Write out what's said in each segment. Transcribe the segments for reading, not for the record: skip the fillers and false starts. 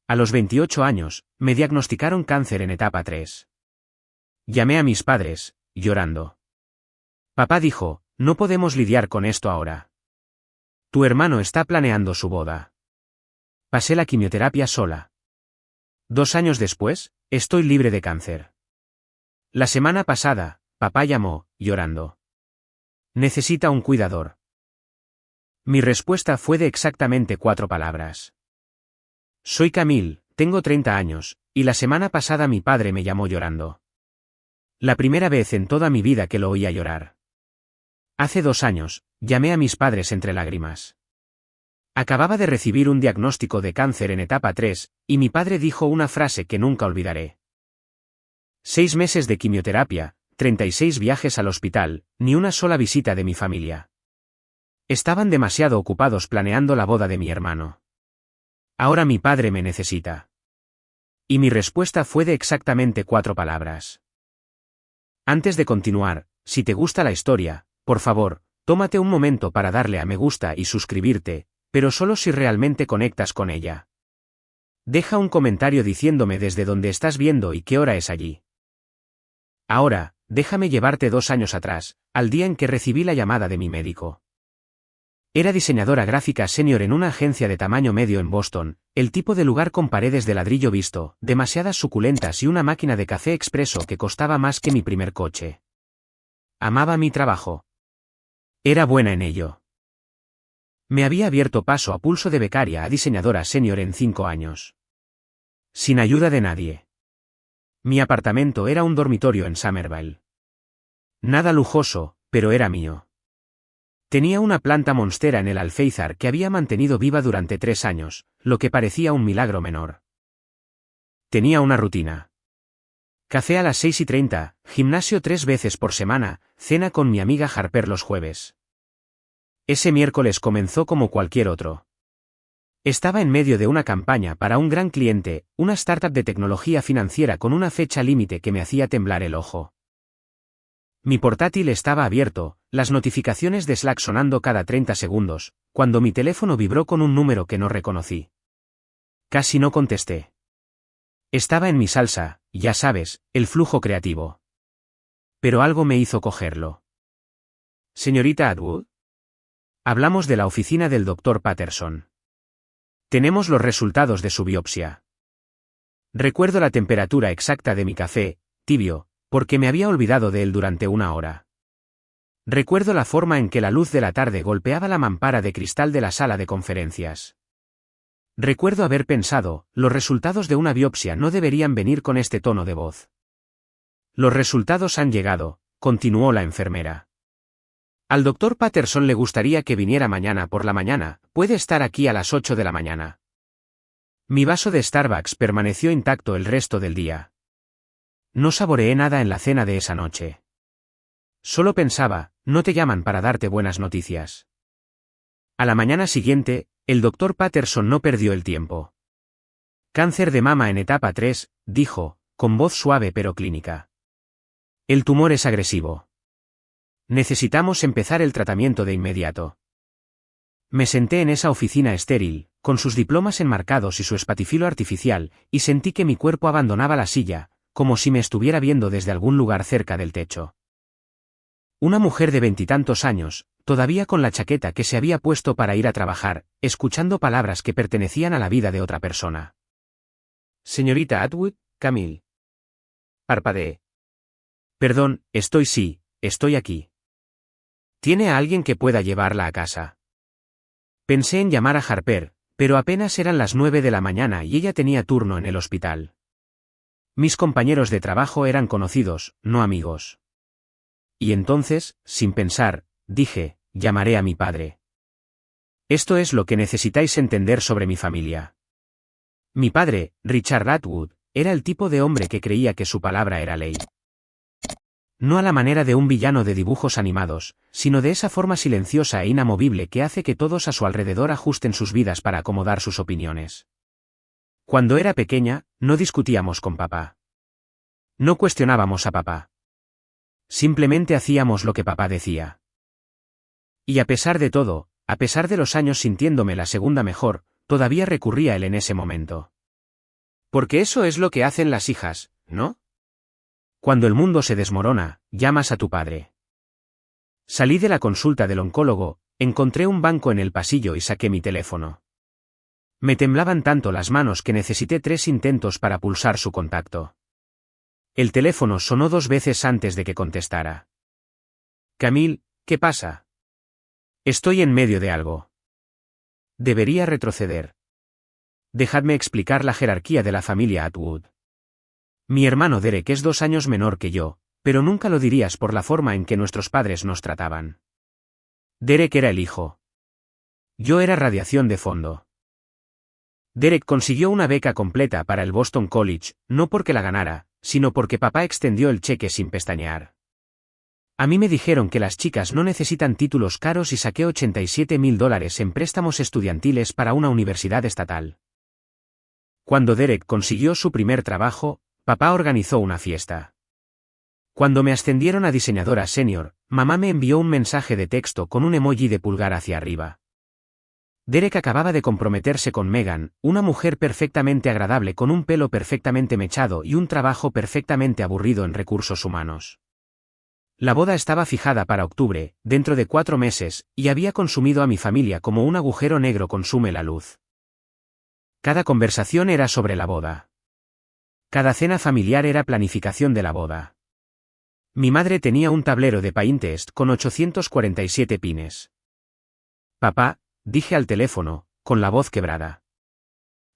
A los 28 años, me diagnosticaron cáncer en etapa 3. Llamé a mis padres, llorando. Papá dijo, no podemos lidiar con esto ahora. Tu hermano está planeando su boda. Pasé la quimioterapia sola. 2 años después, estoy libre de cáncer. La semana pasada, papá llamó, llorando. Necesita un cuidador. Mi respuesta fue de exactamente 4 palabras. Soy Camille, tengo 30 años, y la semana pasada mi padre me llamó llorando. La primera vez en toda mi vida que lo oía llorar. Hace 2 años, llamé a mis padres entre lágrimas. Acababa de recibir un diagnóstico de cáncer en etapa 3, y mi padre dijo una frase que nunca olvidaré. 6 meses de quimioterapia, 36 viajes al hospital, ni una sola visita de mi familia. Estaban demasiado ocupados planeando la boda de mi hermano. Ahora mi padre me necesita. Y mi respuesta fue de exactamente 4 palabras. Antes de continuar, si te gusta la historia, por favor, tómate un momento para darle a me gusta y suscribirte, pero solo si realmente conectas con ella. Deja un comentario diciéndome desde dónde estás viendo y qué hora es allí. Ahora, déjame llevarte 2 años atrás, al día en que recibí la llamada de mi médico. Era diseñadora gráfica senior en una agencia de tamaño medio en Boston, el tipo de lugar con paredes de ladrillo visto, demasiadas suculentas y una máquina de café expreso que costaba más que mi primer coche. Amaba mi trabajo. Era buena en ello. Me había abierto paso a pulso de becaria a diseñadora senior en 5 años. Sin ayuda de nadie. Mi apartamento era un dormitorio en Somerville. Nada lujoso, pero era mío. Tenía una planta monstera en el alféizar que había mantenido viva durante 3 años, lo que parecía un milagro menor. Tenía una rutina. Café a las 6:30, gimnasio 3 veces por semana, cena con mi amiga Harper los jueves. Ese miércoles comenzó como cualquier otro. Estaba en medio de una campaña para un gran cliente, una startup de tecnología financiera con una fecha límite que me hacía temblar el ojo. Mi portátil estaba abierto, las notificaciones de Slack sonando cada 30 segundos, cuando mi teléfono vibró con un número que no reconocí. Casi no contesté. Estaba en mi salsa, ya sabes, el flujo creativo. Pero algo me hizo cogerlo. Señorita Atwood. Hablamos de la oficina del Dr. Patterson. Tenemos los resultados de su biopsia. Recuerdo la temperatura exacta de mi café, tibio, porque me había olvidado de él durante 1 hora. Recuerdo la forma en que la luz de la tarde golpeaba la mampara de cristal de la sala de conferencias. Recuerdo haber pensado, los resultados de una biopsia no deberían venir con este tono de voz. Los resultados han llegado, continuó la enfermera. Al Dr. Patterson le gustaría que viniera mañana por la mañana, puede estar aquí a las 8 de la mañana. Mi vaso de Starbucks permaneció intacto el resto del día. No saboreé nada en la cena de esa noche. Solo pensaba, no te llaman para darte buenas noticias. A la mañana siguiente, el Dr. Patterson no perdió el tiempo. Cáncer de mama en etapa 3, dijo, con voz suave pero clínica. El tumor es agresivo. Necesitamos empezar el tratamiento de inmediato. Me senté en esa oficina estéril, con sus diplomas enmarcados y su espatifilo artificial, y sentí que mi cuerpo abandonaba la silla, como si me estuviera viendo desde algún lugar cerca del techo. Una mujer de 20 y tantos años, todavía con la chaqueta que se había puesto para ir a trabajar, escuchando palabras que pertenecían a la vida de otra persona. Señorita Atwood, Camille. Parpadeé. Perdón, estoy aquí. ¿Tiene a alguien que pueda llevarla a casa? Pensé en llamar a Harper, pero apenas eran las 9 de la mañana y ella tenía turno en el hospital. Mis compañeros de trabajo eran conocidos, no amigos. Y entonces, sin pensar, dije, llamaré a mi padre. Esto es lo que necesitáis entender sobre mi familia. Mi padre, Richard Atwood, era el tipo de hombre que creía que su palabra era ley. No a la manera de un villano de dibujos animados, sino de esa forma silenciosa e inamovible que hace que todos a su alrededor ajusten sus vidas para acomodar sus opiniones. Cuando era pequeña, no discutíamos con papá. No cuestionábamos a papá. Simplemente hacíamos lo que papá decía. Y a pesar de todo, a pesar de los años sintiéndome la segunda mejor, todavía recurría a él en ese momento. Porque eso es lo que hacen las hijas, ¿no? Cuando el mundo se desmorona, llamas a tu padre. Salí de la consulta del oncólogo, encontré un banco en el pasillo y saqué mi teléfono. Me temblaban tanto las manos que necesité 3 intentos para pulsar su contacto. El teléfono sonó 2 veces antes de que contestara. Camille, ¿qué pasa? Estoy en medio de algo. Debería retroceder. Dejadme explicar la jerarquía de la familia Atwood. Mi hermano Derek es 2 años menor que yo, pero nunca lo dirías por la forma en que nuestros padres nos trataban. Derek era el hijo. Yo era radiación de fondo. Derek consiguió una beca completa para el Boston College, no porque la ganara, sino porque papá extendió el cheque sin pestañear. A mí me dijeron que las chicas no necesitan títulos caros y saqué $87,000 en préstamos estudiantiles para una universidad estatal. Cuando Derek consiguió su primer trabajo, papá organizó una fiesta. Cuando me ascendieron a diseñadora senior, mamá me envió un mensaje de texto con un emoji de pulgar hacia arriba. Derek acababa de comprometerse con Megan, una mujer perfectamente agradable con un pelo perfectamente mechado y un trabajo perfectamente aburrido en recursos humanos. La boda estaba fijada para octubre, dentro de 4 meses, y había consumido a mi familia como un agujero negro consume la luz. Cada conversación era sobre la boda. Cada cena familiar era planificación de la boda. Mi madre tenía un tablero de Pinterest con 847 pines. Papá, dije al teléfono, con la voz quebrada.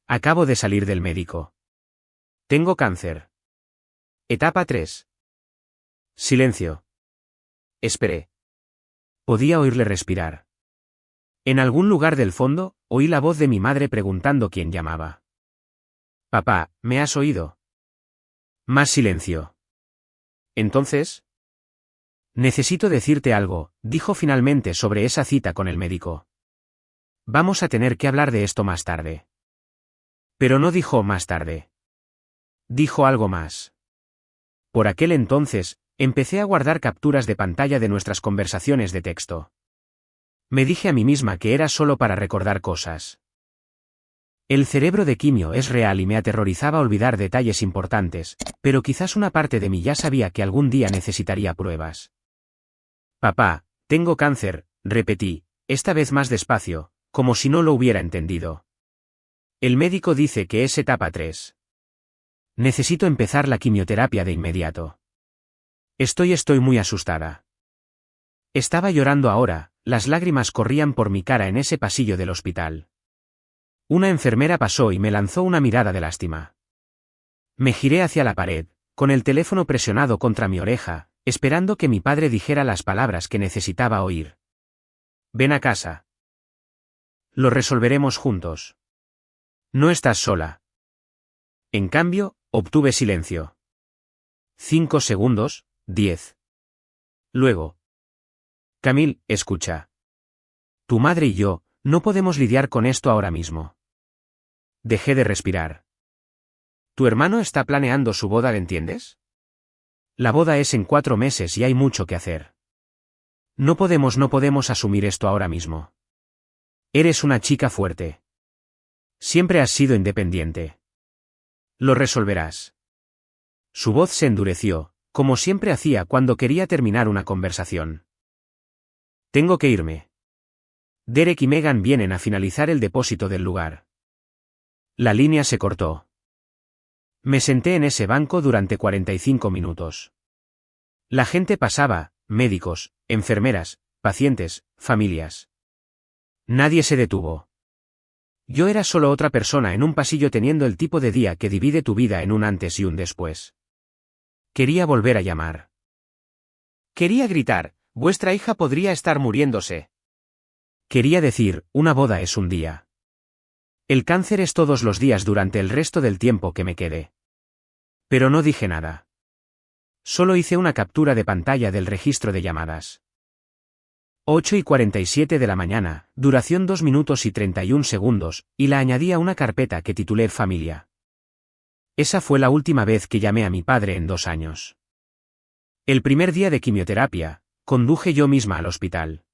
Acabo de salir del médico. Tengo cáncer. Etapa 3. Silencio. Esperé. Podía oírle respirar. En algún lugar del fondo, oí la voz de mi madre preguntando quién llamaba. Papá, ¿me has oído? Más silencio. Entonces. Necesito decirte algo, dijo finalmente sobre esa cita con el médico. Vamos a tener que hablar de esto más tarde. Pero no dijo más tarde. Dijo algo más. Por aquel entonces, empecé a guardar capturas de pantalla de nuestras conversaciones de texto. Me dije a mí misma que era solo para recordar cosas. El cerebro de quimio es real y me aterrorizaba olvidar detalles importantes, pero quizás una parte de mí ya sabía que algún día necesitaría pruebas. Papá, tengo cáncer, repetí, esta vez más despacio, como si no lo hubiera entendido. El médico dice que es etapa 3. Necesito empezar la quimioterapia de inmediato. Estoy muy asustada. Estaba llorando ahora, las lágrimas corrían por mi cara en ese pasillo del hospital. Una enfermera pasó y me lanzó una mirada de lástima. Me giré hacia la pared, con el teléfono presionado contra mi oreja, esperando que mi padre dijera las palabras que necesitaba oír. Ven a casa. Lo resolveremos juntos. No estás sola. En cambio, obtuve silencio. 5 segundos, 10. Luego. Camille, escucha. Tu madre y yo, no podemos lidiar con esto ahora mismo. Dejé de respirar. ¿Tu hermano está planeando su boda, entiendes? La boda es en 4 meses y hay mucho que hacer. No podemos asumir esto ahora mismo. Eres una chica fuerte. Siempre has sido independiente. Lo resolverás. Su voz se endureció, como siempre hacía cuando quería terminar una conversación. Tengo que irme. Derek y Megan vienen a finalizar el depósito del lugar. La línea se cortó. Me senté en ese banco durante 45 minutos. La gente pasaba, médicos, enfermeras, pacientes, familias. Nadie se detuvo. Yo era solo otra persona en un pasillo teniendo el tipo de día que divide tu vida en un antes y un después. Quería volver a llamar. Quería gritar, vuestra hija podría estar muriéndose. Quería decir, una boda es un día. El cáncer es todos los días durante el resto del tiempo que me quede. Pero no dije nada. Solo hice una captura de pantalla del registro de llamadas. 8:47 de la mañana, duración 2 minutos y 31 segundos, y la añadí a una carpeta que titulé Familia. Esa fue la última vez que llamé a mi padre en 2 años. El primer día de quimioterapia, conduje yo misma al hospital.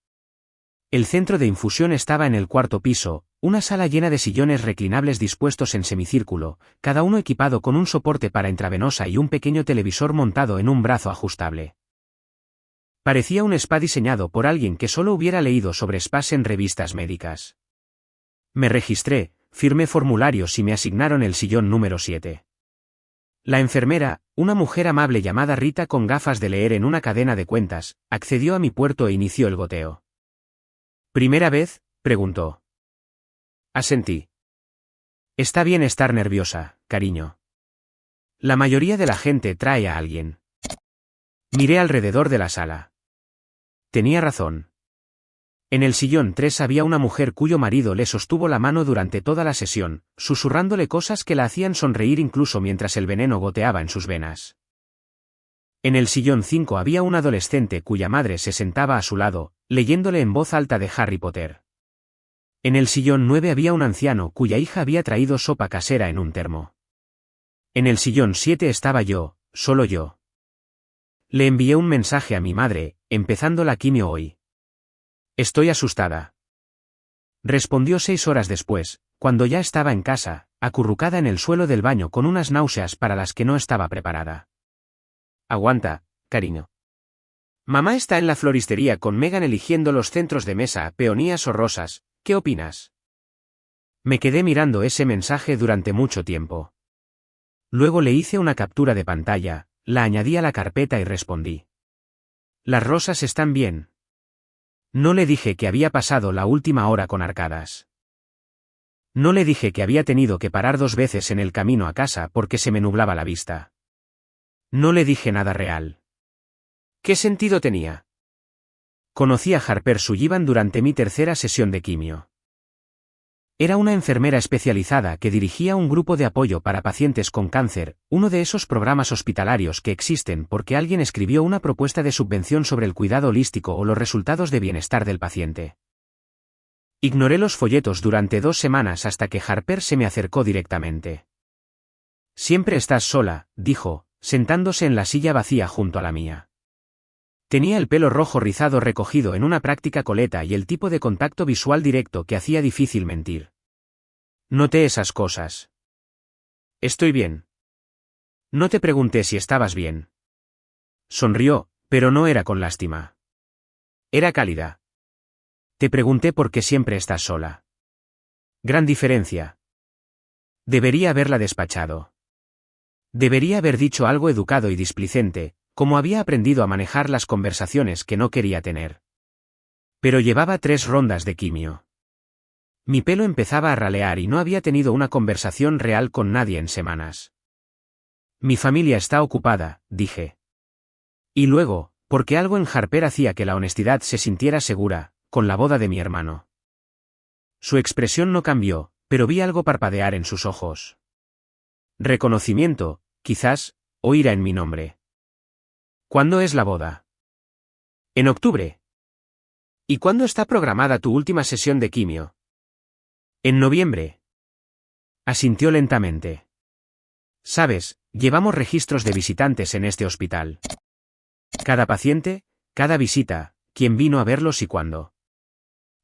El centro de infusión estaba en el 4.º piso, una sala llena de sillones reclinables dispuestos en semicírculo, cada uno equipado con un soporte para intravenosa y un pequeño televisor montado en un brazo ajustable. Parecía un spa diseñado por alguien que solo hubiera leído sobre spas en revistas médicas. Me registré, firmé formularios y me asignaron el sillón número 7. La enfermera, una mujer amable llamada Rita con gafas de leer en una cadena de cuentas, accedió a mi puerto e inició el goteo. ¿Primera vez?, preguntó. Asentí. Está bien estar nerviosa, cariño. La mayoría de la gente trae a alguien. Miré alrededor de la sala. Tenía razón. En el sillón 3 había una mujer cuyo marido le sostuvo la mano durante toda la sesión, susurrándole cosas que la hacían sonreír incluso mientras el veneno goteaba en sus venas. En el sillón 5 había un adolescente cuya madre se sentaba a su lado, leyéndole en voz alta de Harry Potter. En el sillón 9 había un anciano cuya hija había traído sopa casera en un termo. En el sillón 7 estaba yo, solo yo. Le envié un mensaje a mi madre, empezando la quimio hoy. Estoy asustada. Respondió 6 horas después, cuando ya estaba en casa, acurrucada en el suelo del baño con unas náuseas para las que no estaba preparada. Aguanta, cariño. Mamá está en la floristería con Megan eligiendo los centros de mesa, peonías o rosas. ¿Qué opinas? Me quedé mirando ese mensaje durante mucho tiempo. Luego le hice una captura de pantalla, la añadí a la carpeta y respondí. Las rosas están bien. No le dije que había pasado la última hora con arcadas. No le dije que había tenido que parar 2 veces en el camino a casa porque se me nublaba la vista. No le dije nada real. ¿Qué sentido tenía? Conocí a Harper Sullivan durante mi 3ª sesión de quimio. Era una enfermera especializada que dirigía un grupo de apoyo para pacientes con cáncer, uno de esos programas hospitalarios que existen porque alguien escribió una propuesta de subvención sobre el cuidado holístico o los resultados de bienestar del paciente. Ignoré los folletos durante 2 semanas hasta que Harper se me acercó directamente. Siempre estás sola, dijo, sentándose en la silla vacía junto a la mía. Tenía el pelo rojo rizado recogido en una práctica coleta y el tipo de contacto visual directo que hacía difícil mentir. Noté esas cosas. Estoy bien. No te pregunté si estabas bien. Sonrió, pero no era con lástima. Era cálida. Te pregunté por qué siempre estás sola. Gran diferencia. Debería haberla despachado. Debería haber dicho algo educado y displicente, como había aprendido a manejar las conversaciones que no quería tener. Pero llevaba 3 rondas de quimio. Mi pelo empezaba a ralear y no había tenido una conversación real con nadie en semanas. Mi familia está ocupada, dije. Y luego, porque algo en Harper hacía que la honestidad se sintiera segura, con la boda de mi hermano. Su expresión no cambió, pero vi algo parpadear en sus ojos. Reconocimiento, quizás, o ira en mi nombre. ¿Cuándo es la boda? En octubre. ¿Y cuándo está programada tu última sesión de quimio? En noviembre. Asintió lentamente. Sabes, llevamos registros de visitantes en este hospital. Cada paciente, cada visita, quién vino a verlos y cuándo.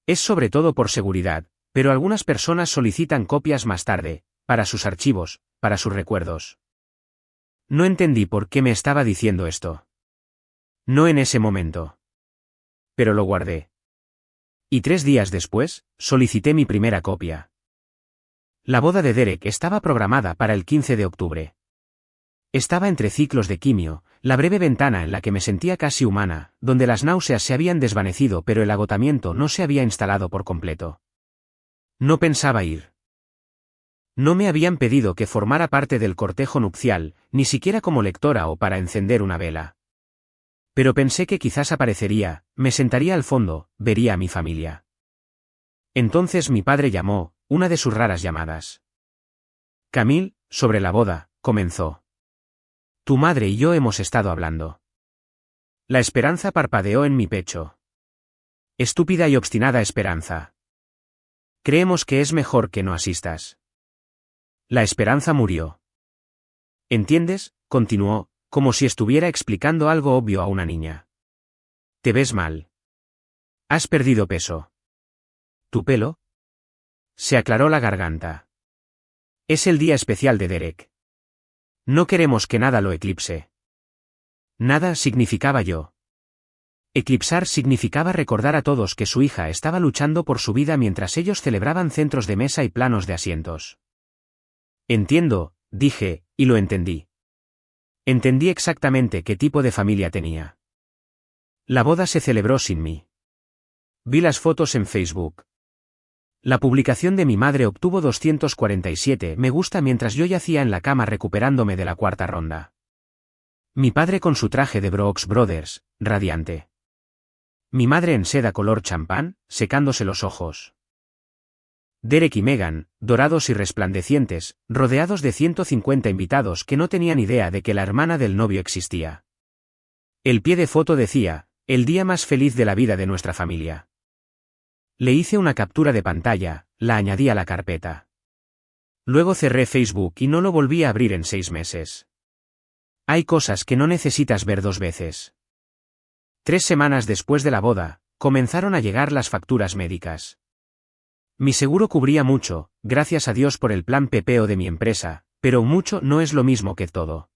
Es sobre todo por seguridad, pero algunas personas solicitan copias más tarde, para sus archivos, para sus recuerdos. No entendí por qué me estaba diciendo esto. No en ese momento. Pero lo guardé. Y 3 días después, solicité mi primera copia. La boda de Derek estaba programada para el 15 de octubre. Estaba entre ciclos de quimio, la breve ventana en la que me sentía casi humana, donde las náuseas se habían desvanecido pero el agotamiento no se había instalado por completo. No pensaba ir. No me habían pedido que formara parte del cortejo nupcial, ni siquiera como lectora o para encender una vela. Pero pensé que quizás aparecería, me sentaría al fondo, vería a mi familia. Entonces mi padre llamó, una de sus raras llamadas. Camille, sobre la boda, comenzó. Tu madre y yo hemos estado hablando. La esperanza parpadeó en mi pecho. Estúpida y obstinada esperanza. Creemos que es mejor que no asistas. La esperanza murió. ¿Entiendes?, continuó, como si estuviera explicando algo obvio a una niña. Te ves mal. Has perdido peso. ¿Tu pelo? Se aclaró la garganta. Es el día especial de Derek. No queremos que nada lo eclipse. Nada significaba yo. Eclipsar significaba recordar a todos que su hija estaba luchando por su vida mientras ellos celebraban centros de mesa y planos de asientos. Entiendo, dije, y lo entendí. Entendí exactamente qué tipo de familia tenía. La boda se celebró sin mí. Vi las fotos en Facebook. La publicación de mi madre obtuvo 247 me gusta mientras yo yacía en la cama recuperándome de la cuarta ronda. Mi padre con su traje de Brooks Brothers, radiante. Mi madre en seda color champán, secándose los ojos. Derek y Megan, dorados y resplandecientes, rodeados de 150 invitados que no tenían idea de que la hermana del novio existía. El pie de foto decía, el día más feliz de la vida de nuestra familia. Le hice una captura de pantalla, la añadí a la carpeta. Luego cerré Facebook y no lo volví a abrir en 6 meses. Hay cosas que no necesitas ver 2 veces. 3 semanas después de la boda, comenzaron a llegar las facturas médicas. Mi seguro cubría mucho, gracias a Dios por el plan PPO de mi empresa, pero mucho no es lo mismo que todo.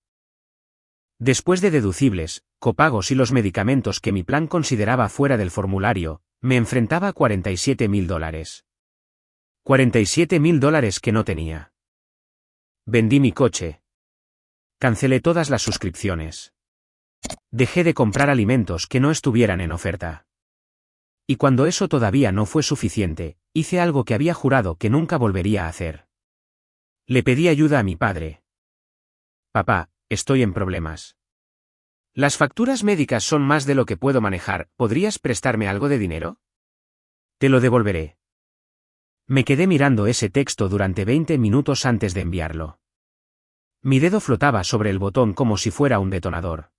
Después de deducibles, copagos y los medicamentos que mi plan consideraba fuera del formulario, me enfrentaba a $47.000. $47.000 que no tenía. Vendí mi coche. Cancelé todas las suscripciones. Dejé de comprar alimentos que no estuvieran en oferta. Y cuando eso todavía no fue suficiente, hice algo que había jurado que nunca volvería a hacer. Le pedí ayuda a mi padre. Papá, estoy en problemas. Las facturas médicas son más de lo que puedo manejar, ¿podrías prestarme algo de dinero? Te lo devolveré. Me quedé mirando ese texto durante 20 minutos antes de enviarlo. Mi dedo flotaba sobre el botón como si fuera un detonador.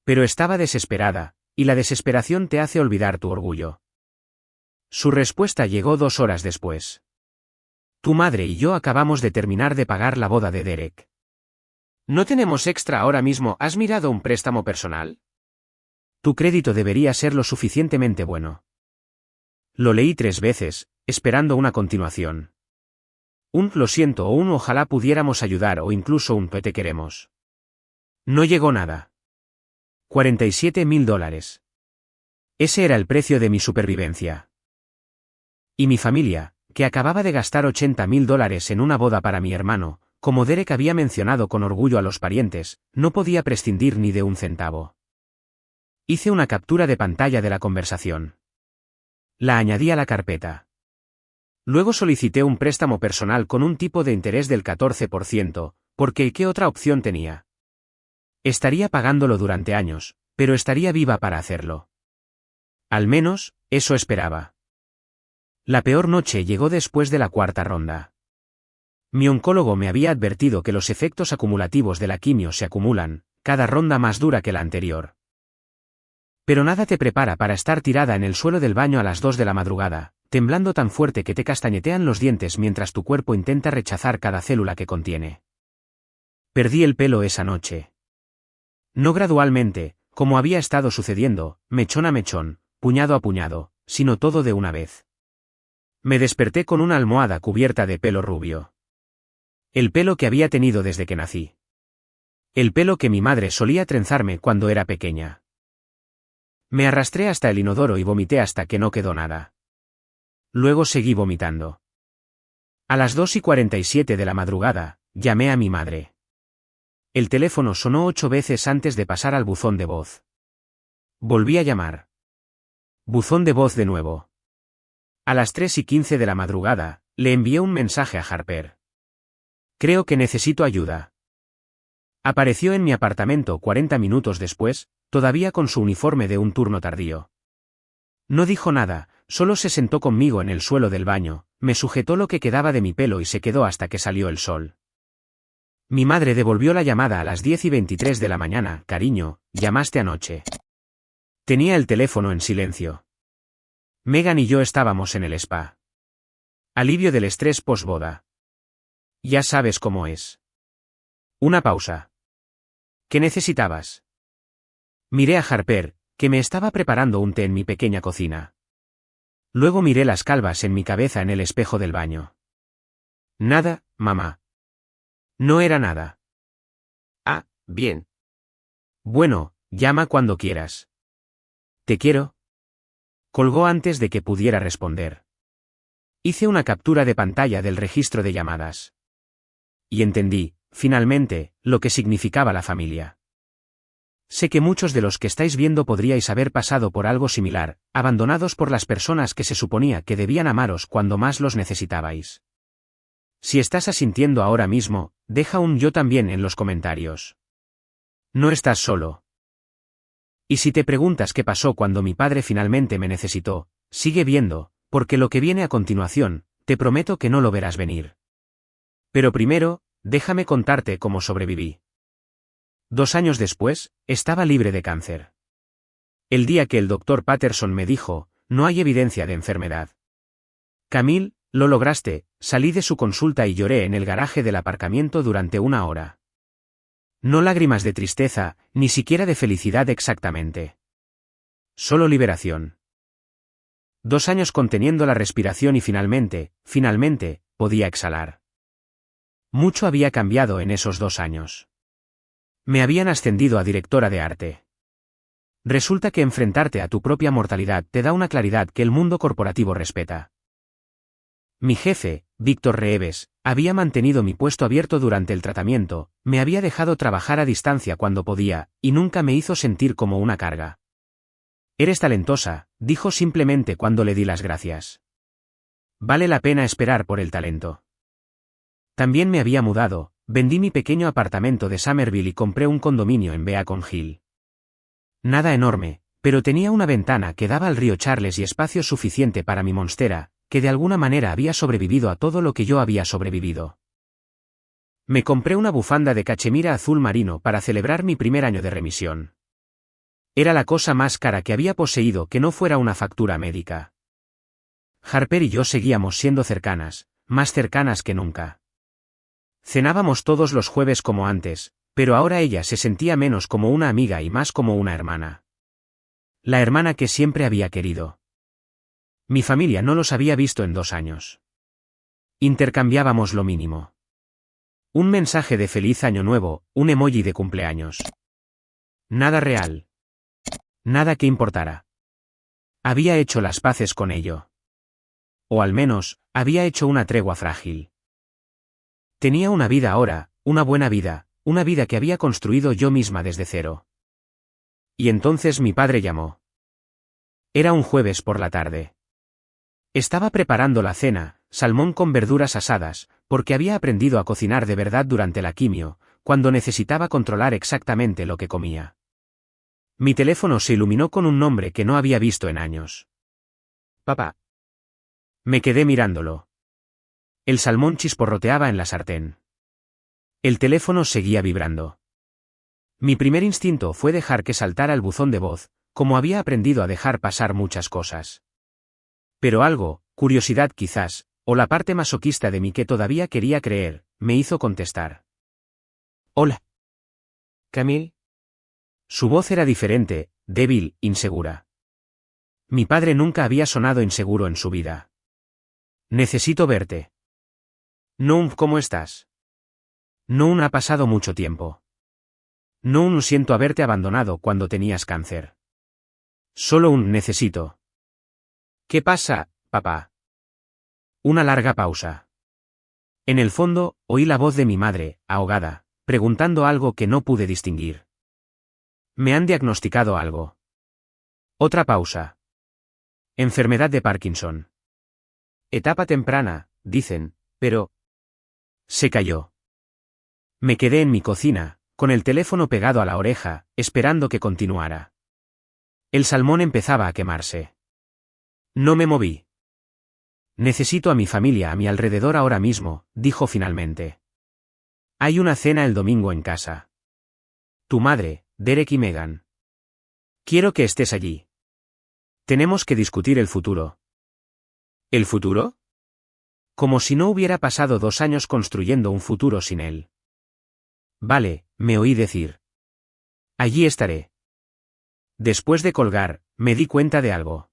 Pero estaba desesperada, y la desesperación te hace olvidar tu orgullo. Su respuesta llegó 2 horas después. Tu madre y yo acabamos de terminar de pagar la boda de Derek. No tenemos extra ahora mismo, ¿has mirado un préstamo personal? Tu crédito debería ser lo suficientemente bueno. Lo leí 3 veces, esperando una continuación. Un lo siento o un ojalá pudiéramos ayudar o incluso un te queremos. No llegó nada. $47.000. Ese era el precio de mi supervivencia. Y mi familia, que acababa de gastar $80.000 en una boda para mi hermano, como Derek había mencionado con orgullo a los parientes, no podía prescindir ni de un centavo. Hice una captura de pantalla de la conversación. La añadí a la carpeta. Luego solicité un préstamo personal con un tipo de interés del 14%, porque ¿qué otra opción tenía? Estaría pagándolo durante años, pero estaría viva para hacerlo. Al menos, eso esperaba. La peor noche llegó después de la cuarta ronda. Mi oncólogo me había advertido que los efectos acumulativos de la quimio se acumulan, cada ronda más dura que la anterior. Pero nada te prepara para estar tirada en el suelo del baño a las 2 de la madrugada, temblando tan fuerte que te castañetean los dientes mientras tu cuerpo intenta rechazar cada célula que contiene. Perdí el pelo esa noche. No gradualmente, como había estado sucediendo, mechón a mechón, puñado a puñado, sino todo de una vez. Me desperté con una almohada cubierta de pelo rubio. El pelo que había tenido desde que nací. El pelo que mi madre solía trenzarme cuando era pequeña. Me arrastré hasta el inodoro y vomité hasta que no quedó nada. Luego seguí vomitando. A las 2:47 de la madrugada, llamé a mi madre. El teléfono sonó 8 veces antes de pasar al buzón de voz. Volví a llamar. Buzón de voz de nuevo. A las 3:15 de la madrugada, le envié un mensaje a Harper. Creo que necesito ayuda. Apareció en mi apartamento 40 minutos después, todavía con su uniforme de un turno tardío. No dijo nada, solo se sentó conmigo en el suelo del baño, me sujetó lo que quedaba de mi pelo y se quedó hasta que salió el sol. Mi madre devolvió la llamada a las 10:23 de la mañana. Cariño, llamaste anoche. Tenía el teléfono en silencio. Megan y yo estábamos en el spa. Alivio del estrés posboda. Ya sabes cómo es. Una pausa. ¿Qué necesitabas? Miré a Harper, que me estaba preparando un té en mi pequeña cocina. Luego miré las calvas en mi cabeza en el espejo del baño. Nada, mamá. No era nada. Ah, bien. Bueno, llama cuando quieras. Te quiero. Colgó antes de que pudiera responder. Hice una captura de pantalla del registro de llamadas. Y entendí, finalmente, lo que significaba la familia. Sé que muchos de los que estáis viendo podríais haber pasado por algo similar, abandonados por las personas que se suponía que debían amaros cuando más los necesitabais. Si estás asintiendo ahora mismo, deja un yo también en los comentarios. No estás solo. Y si te preguntas qué pasó cuando mi padre finalmente me necesitó, sigue viendo, porque lo que viene a continuación, te prometo que no lo verás venir. Pero primero, déjame contarte cómo sobreviví. 2 años después, estaba libre de cáncer. El día que el doctor Patterson me dijo, no hay evidencia de enfermedad. Camille, lo lograste, salí de su consulta y lloré en el garaje del aparcamiento durante 1 hora. No lágrimas de tristeza, ni siquiera de felicidad exactamente. Solo liberación. 2 años conteniendo la respiración y finalmente, podía exhalar. Mucho había cambiado en esos 2 años. Me habían ascendido a directora de arte. Resulta que enfrentarte a tu propia mortalidad te da una claridad que el mundo corporativo respeta. Mi jefe, Víctor Reeves, había mantenido mi puesto abierto durante el tratamiento, me había dejado trabajar a distancia cuando podía, y nunca me hizo sentir como una carga. Eres talentosa, dijo simplemente cuando le di las gracias. Vale la pena esperar por el talento. También me había mudado, vendí mi pequeño apartamento de Somerville y compré un condominio en Beacon Hill. Nada enorme, pero tenía una ventana que daba al río Charles y espacio suficiente para mi monstera, que de alguna manera había sobrevivido a todo lo que yo había sobrevivido. Me compré una bufanda de cachemira azul marino para celebrar mi primer año de remisión. Era la cosa más cara que había poseído que no fuera una factura médica. Harper y yo seguíamos siendo cercanas, más cercanas que nunca. Cenábamos todos los jueves como antes, pero ahora ella se sentía menos como una amiga y más como una hermana. La hermana que siempre había querido. Mi familia no los había visto en 2 años. Intercambiábamos lo mínimo. Un mensaje de feliz año nuevo, un emoji de cumpleaños. Nada real. Nada que importara. Había hecho las paces con ello. O al menos, había hecho una tregua frágil. Tenía una vida ahora, una buena vida, una vida que había construido yo misma desde cero. Y entonces mi padre llamó. Era un jueves por la tarde. Estaba preparando la cena, salmón con verduras asadas, porque había aprendido a cocinar de verdad durante la quimio, cuando necesitaba controlar exactamente lo que comía. Mi teléfono se iluminó con un nombre que no había visto en años. Papá. Me quedé mirándolo. El salmón chisporroteaba en la sartén. El teléfono seguía vibrando. Mi primer instinto fue dejar que saltara el buzón de voz, como había aprendido a dejar pasar muchas cosas. Pero algo, curiosidad quizás, o la parte masoquista de mí que todavía quería creer, me hizo contestar. Hola. Camille. Su voz era diferente, débil, insegura. Mi padre nunca había sonado inseguro en su vida. Necesito verte. No, ¿cómo estás? No, ha pasado mucho tiempo. No, siento haberte abandonado cuando tenías cáncer. Solo necesito. ¿Qué pasa, papá? Una larga pausa. En el fondo, oí la voz de mi madre, ahogada, preguntando algo que no pude distinguir. Me han diagnosticado algo. Otra pausa. Enfermedad de Parkinson. Etapa temprana, dicen, pero... Se calló. Me quedé en mi cocina, con el teléfono pegado a la oreja, esperando que continuara. El salmón empezaba a quemarse. No me moví. Necesito a mi familia a mi alrededor ahora mismo, dijo finalmente. Hay una cena el domingo en casa. Tu madre, Derek y Megan. Quiero que estés allí. Tenemos que discutir el futuro. ¿El futuro? Como si no hubiera pasado 2 años construyendo un futuro sin él. Vale, me oí decir. Allí estaré. Después de colgar, me di cuenta de algo.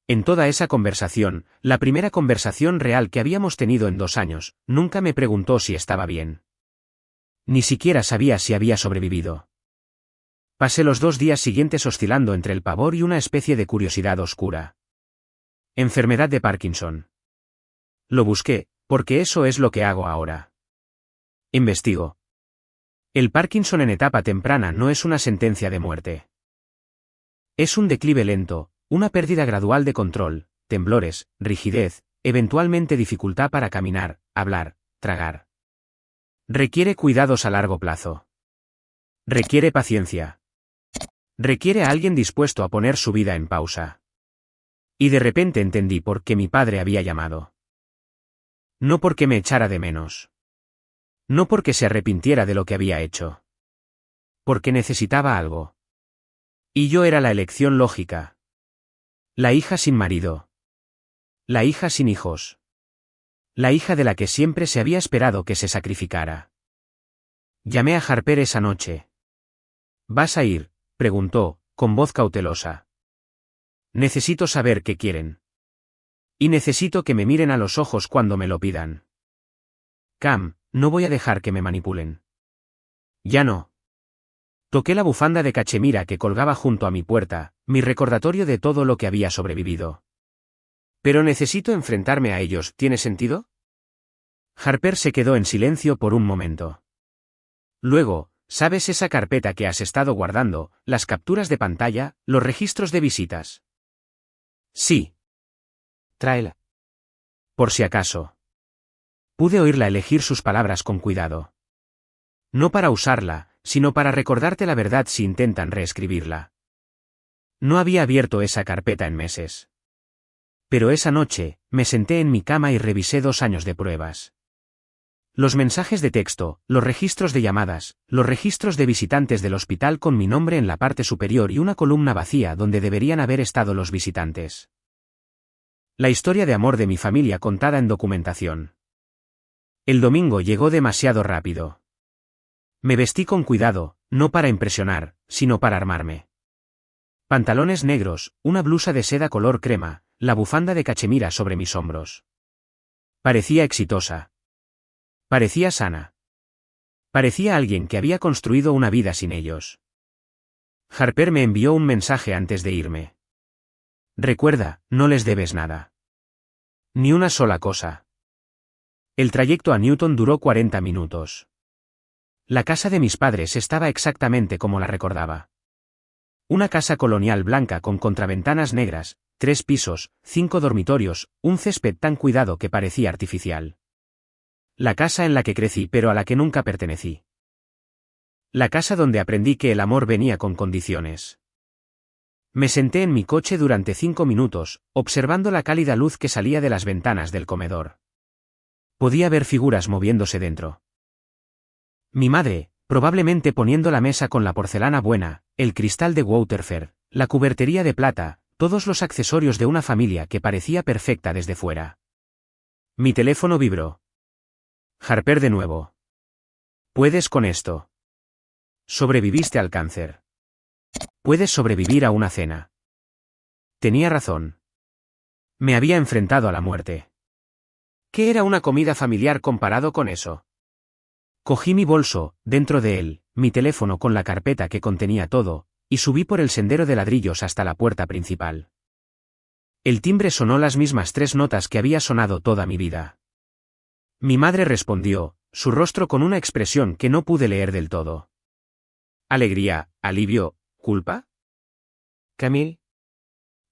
En toda esa conversación, la primera conversación real que habíamos tenido en 2 años, nunca me preguntó si estaba bien. Ni siquiera sabía si había sobrevivido. Pasé los 2 días siguientes oscilando entre el pavor y una especie de curiosidad oscura. Enfermedad de Parkinson. Lo busqué, porque eso es lo que hago ahora. Investigo. El Parkinson en etapa temprana no es una sentencia de muerte. Es un declive lento, una pérdida gradual de control, temblores, rigidez, eventualmente dificultad para caminar, hablar, tragar. Requiere cuidados a largo plazo. Requiere paciencia. Requiere a alguien dispuesto a poner su vida en pausa. Y de repente entendí por qué mi padre había llamado. No porque me echara de menos. No porque se arrepintiera de lo que había hecho. Porque necesitaba algo. Y yo era la elección lógica. La hija sin marido. La hija sin hijos. La hija de la que siempre se había esperado que se sacrificara. Llamé a Harper esa noche. ¿Vas a ir?, preguntó, con voz cautelosa. Necesito saber qué quieren. Y necesito que me miren a los ojos cuando me lo pidan. Cam, no voy a dejar que me manipulen. Ya no. Toqué la bufanda de cachemira que colgaba junto a mi puerta, mi recordatorio de todo lo que había sobrevivido. Pero necesito enfrentarme a ellos, ¿tiene sentido? Harper se quedó en silencio por un momento. Luego, ¿sabes esa carpeta que has estado guardando, las capturas de pantalla, los registros de visitas? Sí. Tráela. Por si acaso. Pude oírla elegir sus palabras con cuidado. No para usarla, sino para recordarte la verdad si intentan reescribirla. No había abierto esa carpeta en meses. Pero esa noche, me senté en mi cama y revisé 2 años de pruebas. Los mensajes de texto, los registros de llamadas, los registros de visitantes del hospital con mi nombre en la parte superior y una columna vacía donde deberían haber estado los visitantes. La historia de amor de mi familia contada en documentación. El domingo llegó demasiado rápido. Me vestí con cuidado, no para impresionar, sino para armarme. Pantalones negros, una blusa de seda color crema, la bufanda de cachemira sobre mis hombros. Parecía exitosa. Parecía sana. Parecía alguien que había construido una vida sin ellos. Harper me envió un mensaje antes de irme. Recuerda, no les debes nada. Ni una sola cosa. El trayecto a Newton duró 40 minutos. La casa de mis padres estaba exactamente como la recordaba. Una casa colonial blanca con contraventanas negras, 3 pisos, 5 dormitorios, un césped tan cuidado que parecía artificial. La casa en la que crecí pero a la que nunca pertenecí. La casa donde aprendí que el amor venía con condiciones. Me senté en mi coche durante 5 minutos, observando la cálida luz que salía de las ventanas del comedor. Podía ver figuras moviéndose dentro. Mi madre, probablemente poniendo la mesa con la porcelana buena, el cristal de Waterford, la cubertería de plata, todos los accesorios de una familia que parecía perfecta desde fuera. Mi teléfono vibró. Harper de nuevo. Puedes con esto. Sobreviviste al cáncer. Puedes sobrevivir a una cena. Tenía razón. Me había enfrentado a la muerte. ¿Qué era una comida familiar comparado con eso? Cogí mi bolso, dentro de él, mi teléfono con la carpeta que contenía todo, y subí por el sendero de ladrillos hasta la puerta principal. El timbre sonó las mismas 3 notas que había sonado toda mi vida. Mi madre respondió, su rostro con una expresión que no pude leer del todo. Alegría, alivio, culpa. Camille.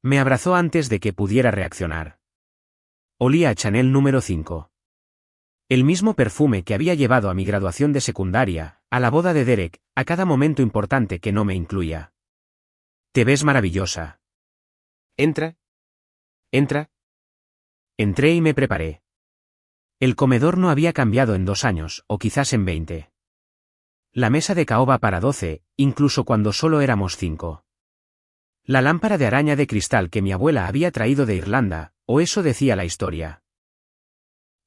Me abrazó antes de que pudiera reaccionar. Olía a Chanel número 5. El mismo perfume que había llevado a mi graduación de secundaria, a la boda de Derek, a cada momento importante que no me incluía. Te ves maravillosa. Entra. Entra. Entré y me preparé. El comedor no había cambiado en 2 años, o quizás en 20. La mesa de caoba para 12, incluso cuando solo éramos 5. La lámpara de araña de cristal que mi abuela había traído de Irlanda, o eso decía la historia.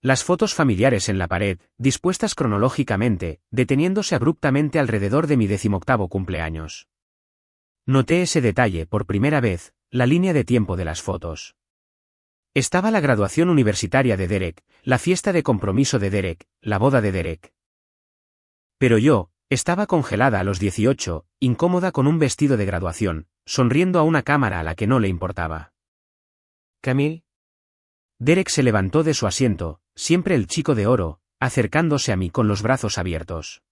Las fotos familiares en la pared, dispuestas cronológicamente, deteniéndose abruptamente alrededor de mi 18º cumpleaños. Noté ese detalle por primera vez, la línea de tiempo de las fotos. Estaba la graduación universitaria de Derek, la fiesta de compromiso de Derek, la boda de Derek. Pero yo, estaba congelada a los 18, incómoda con un vestido de graduación, sonriendo a una cámara a la que no le importaba. Camille. Derek se levantó de su asiento, siempre el chico de oro, acercándose a mí con los brazos abiertos.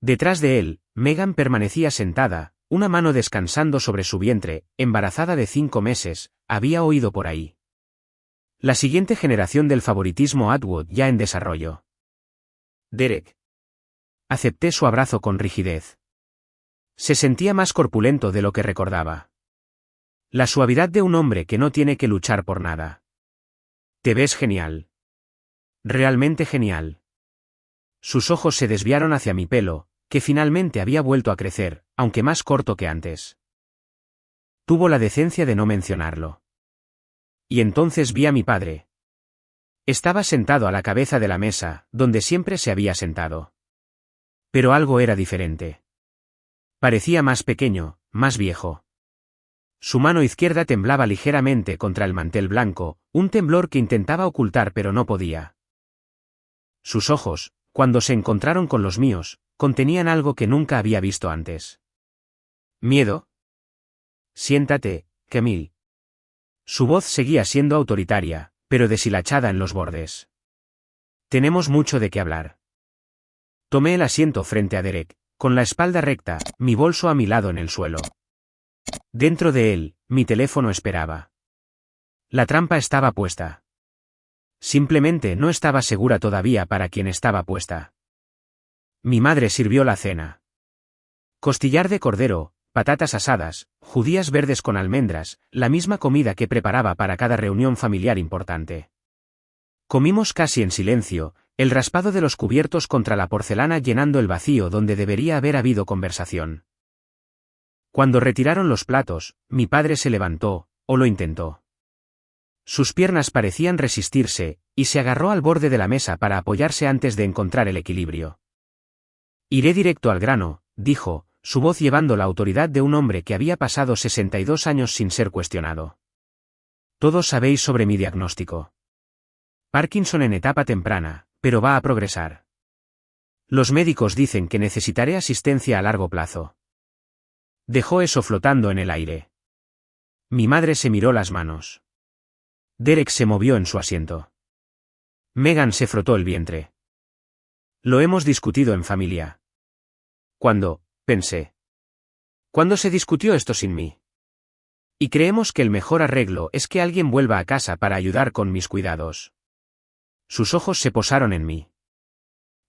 Detrás de él, Megan permanecía sentada, una mano descansando sobre su vientre, embarazada de 5 meses, había oído por ahí. La siguiente generación del favoritismo Atwood ya en desarrollo. Derek. Acepté su abrazo con rigidez. Se sentía más corpulento de lo que recordaba. La suavidad de un hombre que no tiene que luchar por nada. Te ves genial. Realmente genial. Sus ojos se desviaron hacia mi pelo, que finalmente había vuelto a crecer, aunque más corto que antes. Tuvo la decencia de no mencionarlo. Y entonces vi a mi padre. Estaba sentado a la cabeza de la mesa, donde siempre se había sentado. Pero algo era diferente. Parecía más pequeño, más viejo. Su mano izquierda temblaba ligeramente contra el mantel blanco, un temblor que intentaba ocultar pero no podía. Sus ojos, cuando se encontraron con los míos, contenían algo que nunca había visto antes. ¿Miedo? Siéntate, Camille. Su voz seguía siendo autoritaria, pero deshilachada en los bordes. Tenemos mucho de qué hablar. Tomé el asiento frente a Derek, con la espalda recta, mi bolso a mi lado en el suelo. Dentro de él, mi teléfono esperaba. La trampa estaba puesta. Simplemente no estaba segura todavía para quién estaba puesta. Mi madre sirvió la cena. Costillar de cordero, patatas asadas, judías verdes con almendras, la misma comida que preparaba para cada reunión familiar importante. Comimos casi en silencio, el raspado de los cubiertos contra la porcelana llenando el vacío donde debería haber habido conversación. Cuando retiraron los platos, mi padre se levantó, o lo intentó. Sus piernas parecían resistirse, y se agarró al borde de la mesa para apoyarse antes de encontrar el equilibrio. Iré directo al grano, dijo, su voz llevando la autoridad de un hombre que había pasado 62 años sin ser cuestionado. Todos sabéis sobre mi diagnóstico. Parkinson en etapa temprana, pero va a progresar. Los médicos dicen que necesitaré asistencia a largo plazo. Dejó eso flotando en el aire. Mi madre se miró las manos. Derek se movió en su asiento. Megan se frotó el vientre. Lo hemos discutido en familia. ¿Cuándo? Pensé. ¿Cuándo se discutió esto sin mí? Y creemos que el mejor arreglo es que alguien vuelva a casa para ayudar con mis cuidados. Sus ojos se posaron en mí.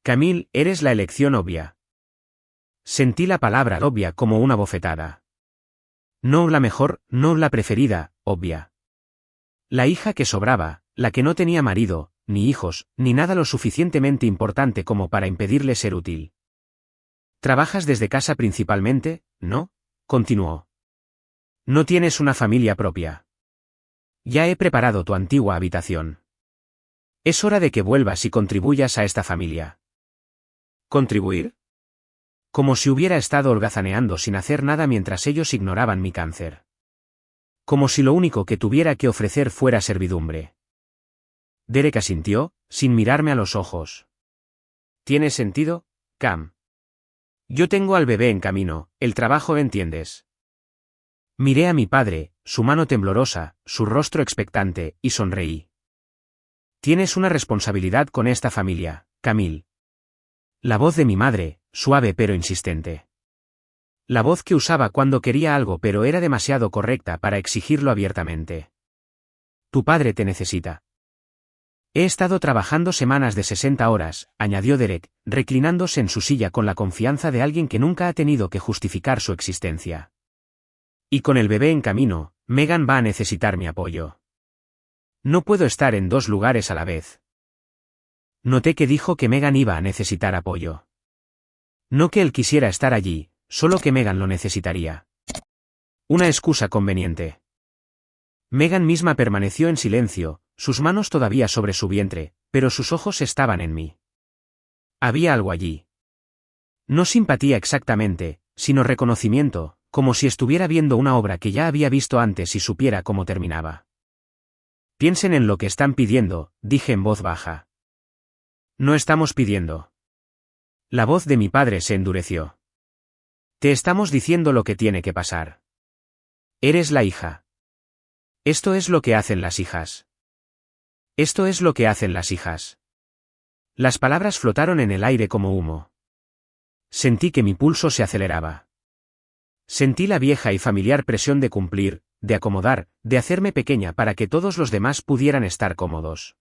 Camille, eres la elección obvia. Sentí la palabra obvia como una bofetada. No la mejor, no la preferida, obvia. La hija que sobraba, la que no tenía marido, ni hijos, ni nada lo suficientemente importante como para impedirle ser útil. ¿Trabajas desde casa principalmente, no? Continuó. No tienes una familia propia. Ya he preparado tu antigua habitación. Es hora de que vuelvas y contribuyas a esta familia. ¿Contribuir? Como si hubiera estado holgazaneando sin hacer nada mientras ellos ignoraban mi cáncer. Como si lo único que tuviera que ofrecer fuera servidumbre. Derek asintió, sin mirarme a los ojos. ¿Tiene sentido, Cam? Yo tengo al bebé en camino, el trabajo entiendes. Miré a mi padre, su mano temblorosa, su rostro expectante, y sonreí. Tienes una responsabilidad con esta familia, Camille. La voz de mi madre, suave pero insistente. La voz que usaba cuando quería algo pero era demasiado correcta para exigirlo abiertamente. Tu padre te necesita. He estado trabajando semanas de 60 horas, añadió Derek, reclinándose en su silla con la confianza de alguien que nunca ha tenido que justificar su existencia. Y con el bebé en camino, Megan va a necesitar mi apoyo. No puedo estar en 2 lugares a la vez. Noté que dijo que Megan iba a necesitar apoyo. No que él quisiera estar allí, solo que Megan lo necesitaría. Una excusa conveniente. Megan misma permaneció en silencio, sus manos todavía sobre su vientre, pero sus ojos estaban en mí. Había algo allí. No simpatía exactamente, sino reconocimiento, como si estuviera viendo una obra que ya había visto antes y supiera cómo terminaba. Piensen en lo que están pidiendo, dije en voz baja. No estamos pidiendo. La voz de mi padre se endureció. Te estamos diciendo lo que tiene que pasar. Eres la hija. Esto es lo que hacen las hijas. Esto es lo que hacen las hijas. Las palabras flotaron en el aire como humo. Sentí que mi pulso se aceleraba. Sentí la vieja y familiar presión de cumplir, de acomodar, de hacerme pequeña para que todos los demás pudieran estar cómodos.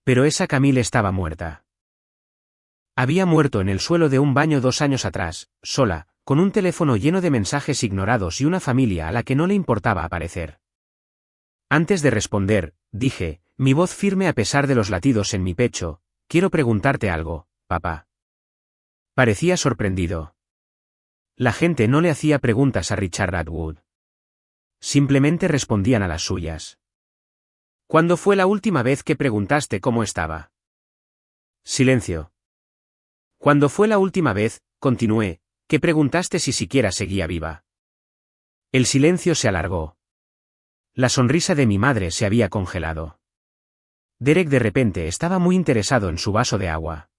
Pero esa Camille estaba muerta. Había muerto en el suelo de un baño 2 años atrás, sola, con un teléfono lleno de mensajes ignorados y una familia a la que no le importaba aparecer. Antes de responder, dije, mi voz firme a pesar de los latidos en mi pecho, quiero preguntarte algo, papá. Parecía sorprendido. La gente no le hacía preguntas a Richard Atwood. Simplemente respondían a las suyas. ¿Cuándo fue la última vez que preguntaste cómo estaba? Silencio. ¿Cuándo fue la última vez, continué, que preguntaste si siquiera seguía viva? El silencio se alargó. La sonrisa de mi madre se había congelado. Derek de repente estaba muy interesado en su vaso de agua.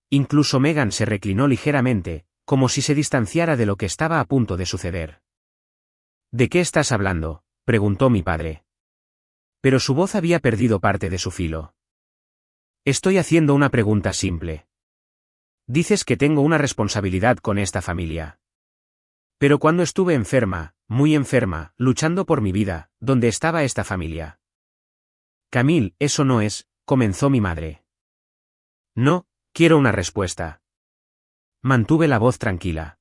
Incluso Megan se reclinó ligeramente, como si se distanciara de lo que estaba a punto de suceder. ¿De qué estás hablando?, preguntó mi padre. Pero su voz había perdido parte de su filo. Estoy haciendo una pregunta simple. Dices que tengo una responsabilidad con esta familia. Pero cuando estuve enferma, muy enferma, luchando por mi vida, ¿dónde estaba esta familia? Camille, eso no es, comenzó mi madre. No, quiero una respuesta. Mantuve la voz tranquila.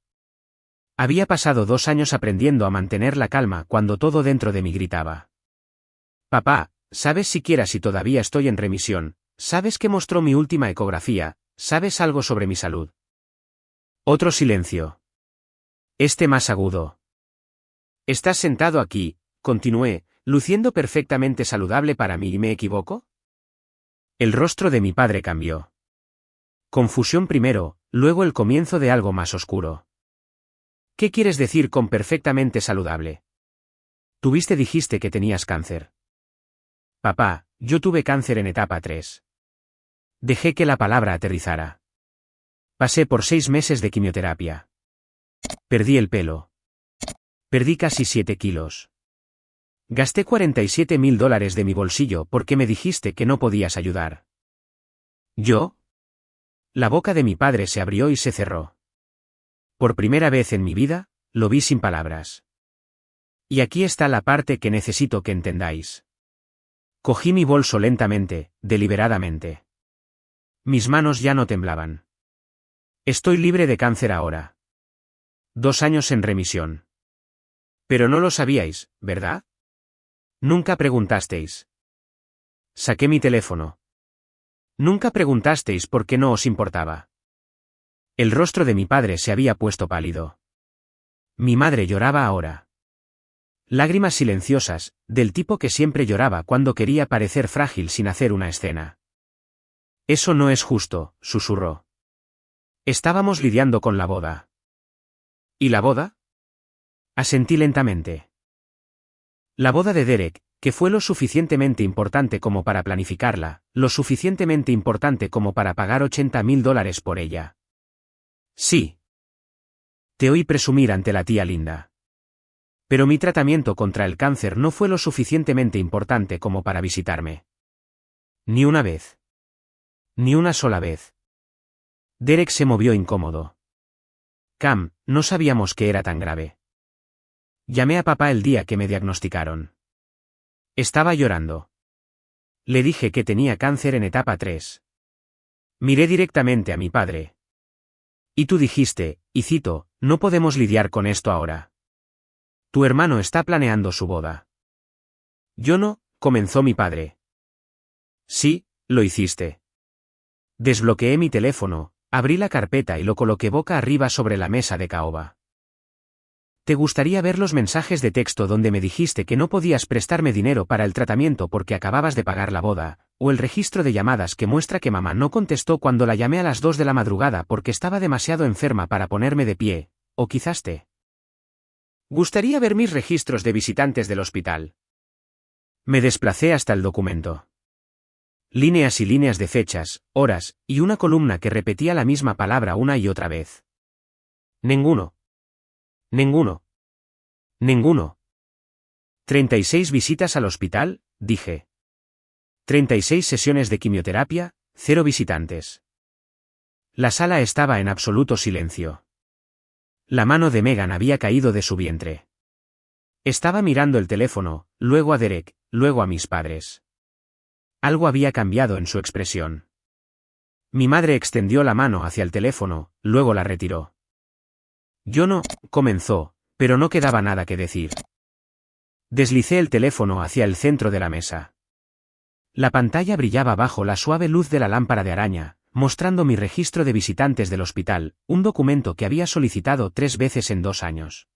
Había pasado 2 años aprendiendo a mantener la calma cuando todo dentro de mí gritaba. Papá, ¿sabes siquiera si todavía estoy en remisión? ¿Sabes qué mostró mi última ecografía? ¿Sabes algo sobre mi salud? Otro silencio. Este más agudo. Estás sentado aquí, continué, luciendo perfectamente saludable para mí, ¿y me equivoco? El rostro de mi padre cambió. Confusión primero, luego el comienzo de algo más oscuro. ¿Qué quieres decir con perfectamente saludable? Dijiste que tenías cáncer. Papá, yo tuve cáncer en etapa 3. Dejé que la palabra aterrizara. Pasé por 6 meses de quimioterapia. Perdí el pelo. Perdí casi 7 kilos. Gasté $47,000 de mi bolsillo porque me dijiste que no podías ayudar. ¿Yo? La boca de mi padre se abrió y se cerró. Por primera vez en mi vida, lo vi sin palabras. Y aquí está la parte que necesito que entendáis. Cogí mi bolso lentamente, deliberadamente. Mis manos ya no temblaban. Estoy libre de cáncer ahora. 2 años en remisión. Pero no lo sabíais, ¿verdad? Nunca preguntasteis. Saqué mi teléfono. Nunca preguntasteis por qué no os importaba. El rostro de mi padre se había puesto pálido. Mi madre lloraba ahora. Lágrimas silenciosas, del tipo que siempre lloraba cuando quería parecer frágil sin hacer una escena. Eso no es justo, susurró. Estábamos lidiando con la boda. ¿Y la boda? Asentí lentamente. La boda de Derek, que fue lo suficientemente importante como para planificarla, lo suficientemente importante como para pagar $80,000 por ella. Sí. Te oí presumir ante la tía Linda. Pero mi tratamiento contra el cáncer no fue lo suficientemente importante como para visitarme. Ni una vez. Ni una sola vez. Derek se movió incómodo. Cam, no sabíamos que era tan grave. Llamé a papá el día que me diagnosticaron. Estaba llorando. Le dije que tenía cáncer en etapa 3. Miré directamente a mi padre. Y tú dijiste, y cito, no podemos lidiar con esto ahora. Tu hermano está planeando su boda. Yo no, comenzó mi padre. Sí, lo hiciste. Desbloqueé mi teléfono, abrí la carpeta y lo coloqué boca arriba sobre la mesa de caoba. ¿Te gustaría ver los mensajes de texto donde me dijiste que no podías prestarme dinero para el tratamiento porque acababas de pagar la boda, o el registro de llamadas que muestra que mamá no contestó cuando la llamé a las 2 de la madrugada porque estaba demasiado enferma para ponerme de pie, o quizás te Gustaría ver mis registros de visitantes del hospital. Me desplacé hasta el documento. Líneas y líneas de fechas, horas, y una columna que repetía la misma palabra una y otra vez. Ninguno. Ninguno. Ninguno. 36 visitas al hospital, dije. 36 sesiones de quimioterapia, 0 visitantes. La sala estaba en absoluto silencio. La mano de Megan había caído de su vientre. Estaba mirando el teléfono, luego a Derek, luego a mis padres. Algo había cambiado en su expresión. Mi madre extendió la mano hacia el teléfono, luego la retiró. Yo no, comenzó, pero no quedaba nada que decir. Deslicé el teléfono hacia el centro de la mesa. La pantalla brillaba bajo la suave luz de la lámpara de araña, mostrando mi registro de visitantes del hospital, un documento que había solicitado 3 veces en 2 años.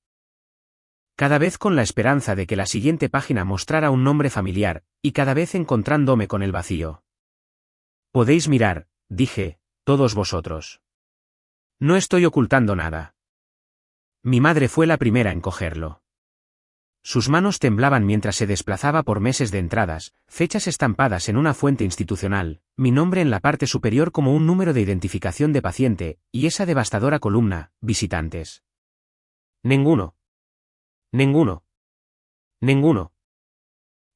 Cada vez con la esperanza de que la siguiente página mostrara un nombre familiar, y cada vez encontrándome con el vacío. Podéis mirar, dije, todos vosotros. No estoy ocultando nada. Mi madre fue la primera en cogerlo. Sus manos temblaban mientras se desplazaba por meses de entradas, fechas estampadas en una fuente institucional, mi nombre en la parte superior como un número de identificación de paciente, y esa devastadora columna, visitantes. Ninguno. Ninguno. Ninguno.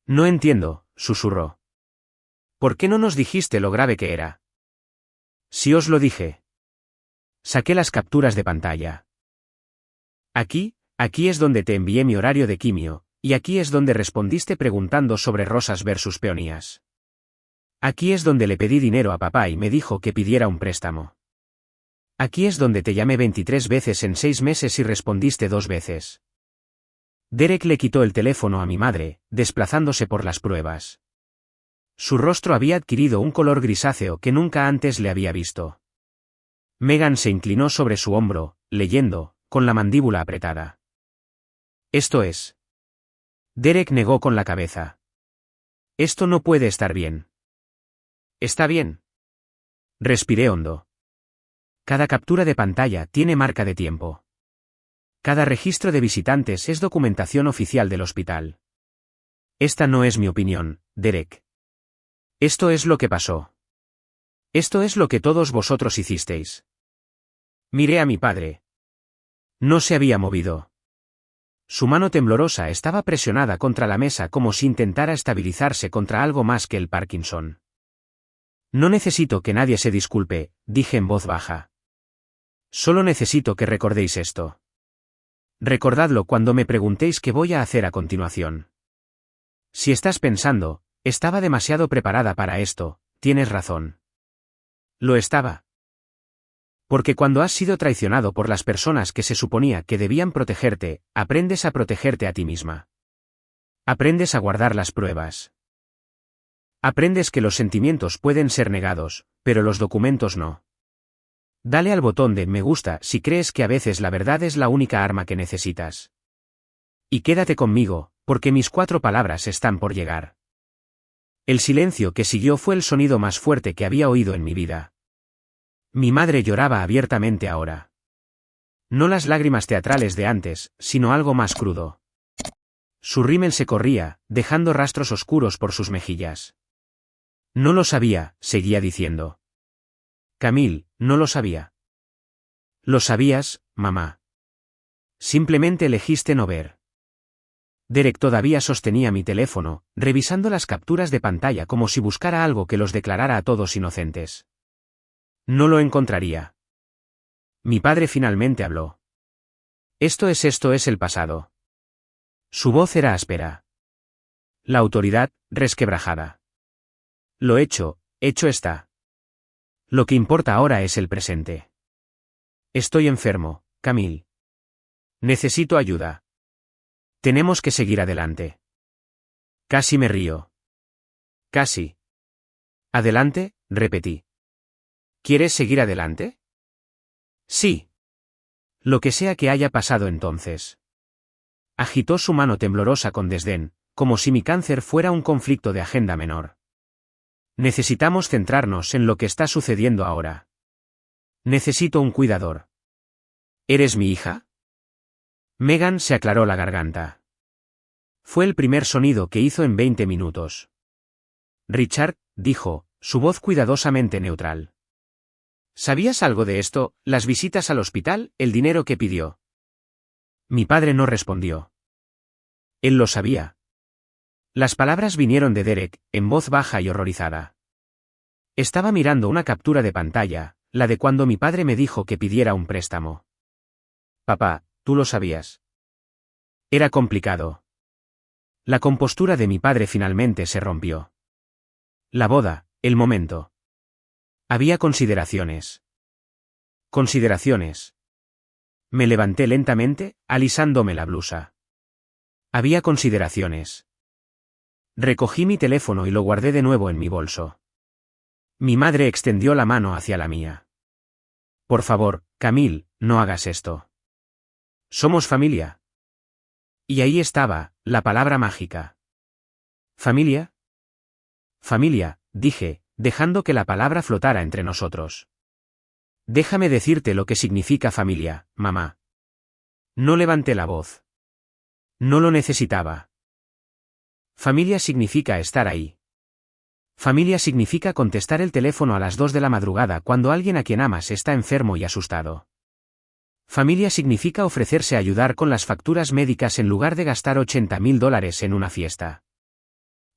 No entiendo, susurró. ¿Por qué no nos dijiste lo grave que era? Sí os lo dije. Saqué las capturas de pantalla. Aquí es donde te envié mi horario de quimio, y aquí es donde respondiste preguntando sobre rosas versus peonías. Aquí es donde le pedí dinero a papá y me dijo que pidiera un préstamo. Aquí es donde te llamé 23 veces en 6 meses y respondiste 2 veces. Derek le quitó el teléfono a mi madre, desplazándose por las pruebas. Su rostro había adquirido un color grisáceo que nunca antes le había visto. Megan se inclinó sobre su hombro, leyendo, con la mandíbula apretada. Esto es. Derek negó con la cabeza. Esto no puede estar bien. Está bien. Respiré hondo. Cada captura de pantalla tiene marca de tiempo. Cada registro de visitantes es documentación oficial del hospital. Esta no es mi opinión, Derek. Esto es lo que pasó. Esto es lo que todos vosotros hicisteis. Miré a mi padre. No se había movido. Su mano temblorosa estaba presionada contra la mesa como si intentara estabilizarse contra algo más que el Parkinson. No necesito que nadie se disculpe, dije en voz baja. Solo necesito que recordéis esto. Recordadlo cuando me preguntéis qué voy a hacer a continuación. Si estás pensando, estaba demasiado preparada para esto, tienes razón. Lo estaba. Porque cuando has sido traicionado por las personas que se suponía que debían protegerte, aprendes a protegerte a ti misma. Aprendes a guardar las pruebas. Aprendes que los sentimientos pueden ser negados, pero los documentos no. Dale al botón de me gusta si crees que a veces la verdad es la única arma que necesitas. Y quédate conmigo, porque mis 4 palabras están por llegar. El silencio que siguió fue el sonido más fuerte que había oído en mi vida. Mi madre lloraba abiertamente ahora. No las lágrimas teatrales de antes, sino algo más crudo. Su rímel se corría, dejando rastros oscuros por sus mejillas. No lo sabía, seguía diciendo. Camille, no lo sabía. Lo sabías, mamá. Simplemente elegiste no ver. Derek todavía sostenía mi teléfono, revisando las capturas de pantalla como si buscara algo que los declarara a todos inocentes. No lo encontraría. Mi padre finalmente habló. Esto es el pasado. Su voz era áspera. La autoridad, resquebrajada. Lo hecho está. Lo que importa ahora es el presente. Estoy enfermo, Camille. Necesito ayuda. Tenemos que seguir adelante. Casi me río. Casi. ¿Adelante? Repetí. ¿Quieres seguir adelante? Sí. Lo que sea que haya pasado entonces. Agitó su mano temblorosa con desdén, como si mi cáncer fuera un conflicto de agenda menor. Necesitamos centrarnos en lo que está sucediendo ahora. Necesito un cuidador. ¿Eres mi hija? Megan se aclaró la garganta. Fue el primer sonido que hizo en 20 minutos. Richard, dijo, su voz cuidadosamente neutral. ¿Sabías algo de esto, las visitas al hospital, el dinero que pidió? Mi padre no respondió. Él lo sabía. Las palabras vinieron de Derek, en voz baja y horrorizada. Estaba mirando una captura de pantalla, la de cuando mi padre me dijo que pidiera un préstamo. Papá, tú lo sabías. Era complicado. La compostura de mi padre finalmente se rompió. La boda, el momento. Había consideraciones. Consideraciones. Me levanté lentamente, alisándome la blusa. Había consideraciones. Recogí mi teléfono y lo guardé de nuevo en mi bolso. Mi madre extendió la mano hacia la mía. Por favor, Camille, no hagas esto. Somos familia. Y ahí estaba, la palabra mágica. ¿Familia? Familia, dije, dejando que la palabra flotara entre nosotros. Déjame decirte lo que significa familia, mamá. No levanté la voz. No lo necesitaba. Familia significa estar ahí. Familia significa contestar el teléfono a las 2 de la madrugada cuando alguien a quien amas está enfermo y asustado. Familia significa ofrecerse a ayudar con las facturas médicas en lugar de gastar $80,000 en una fiesta.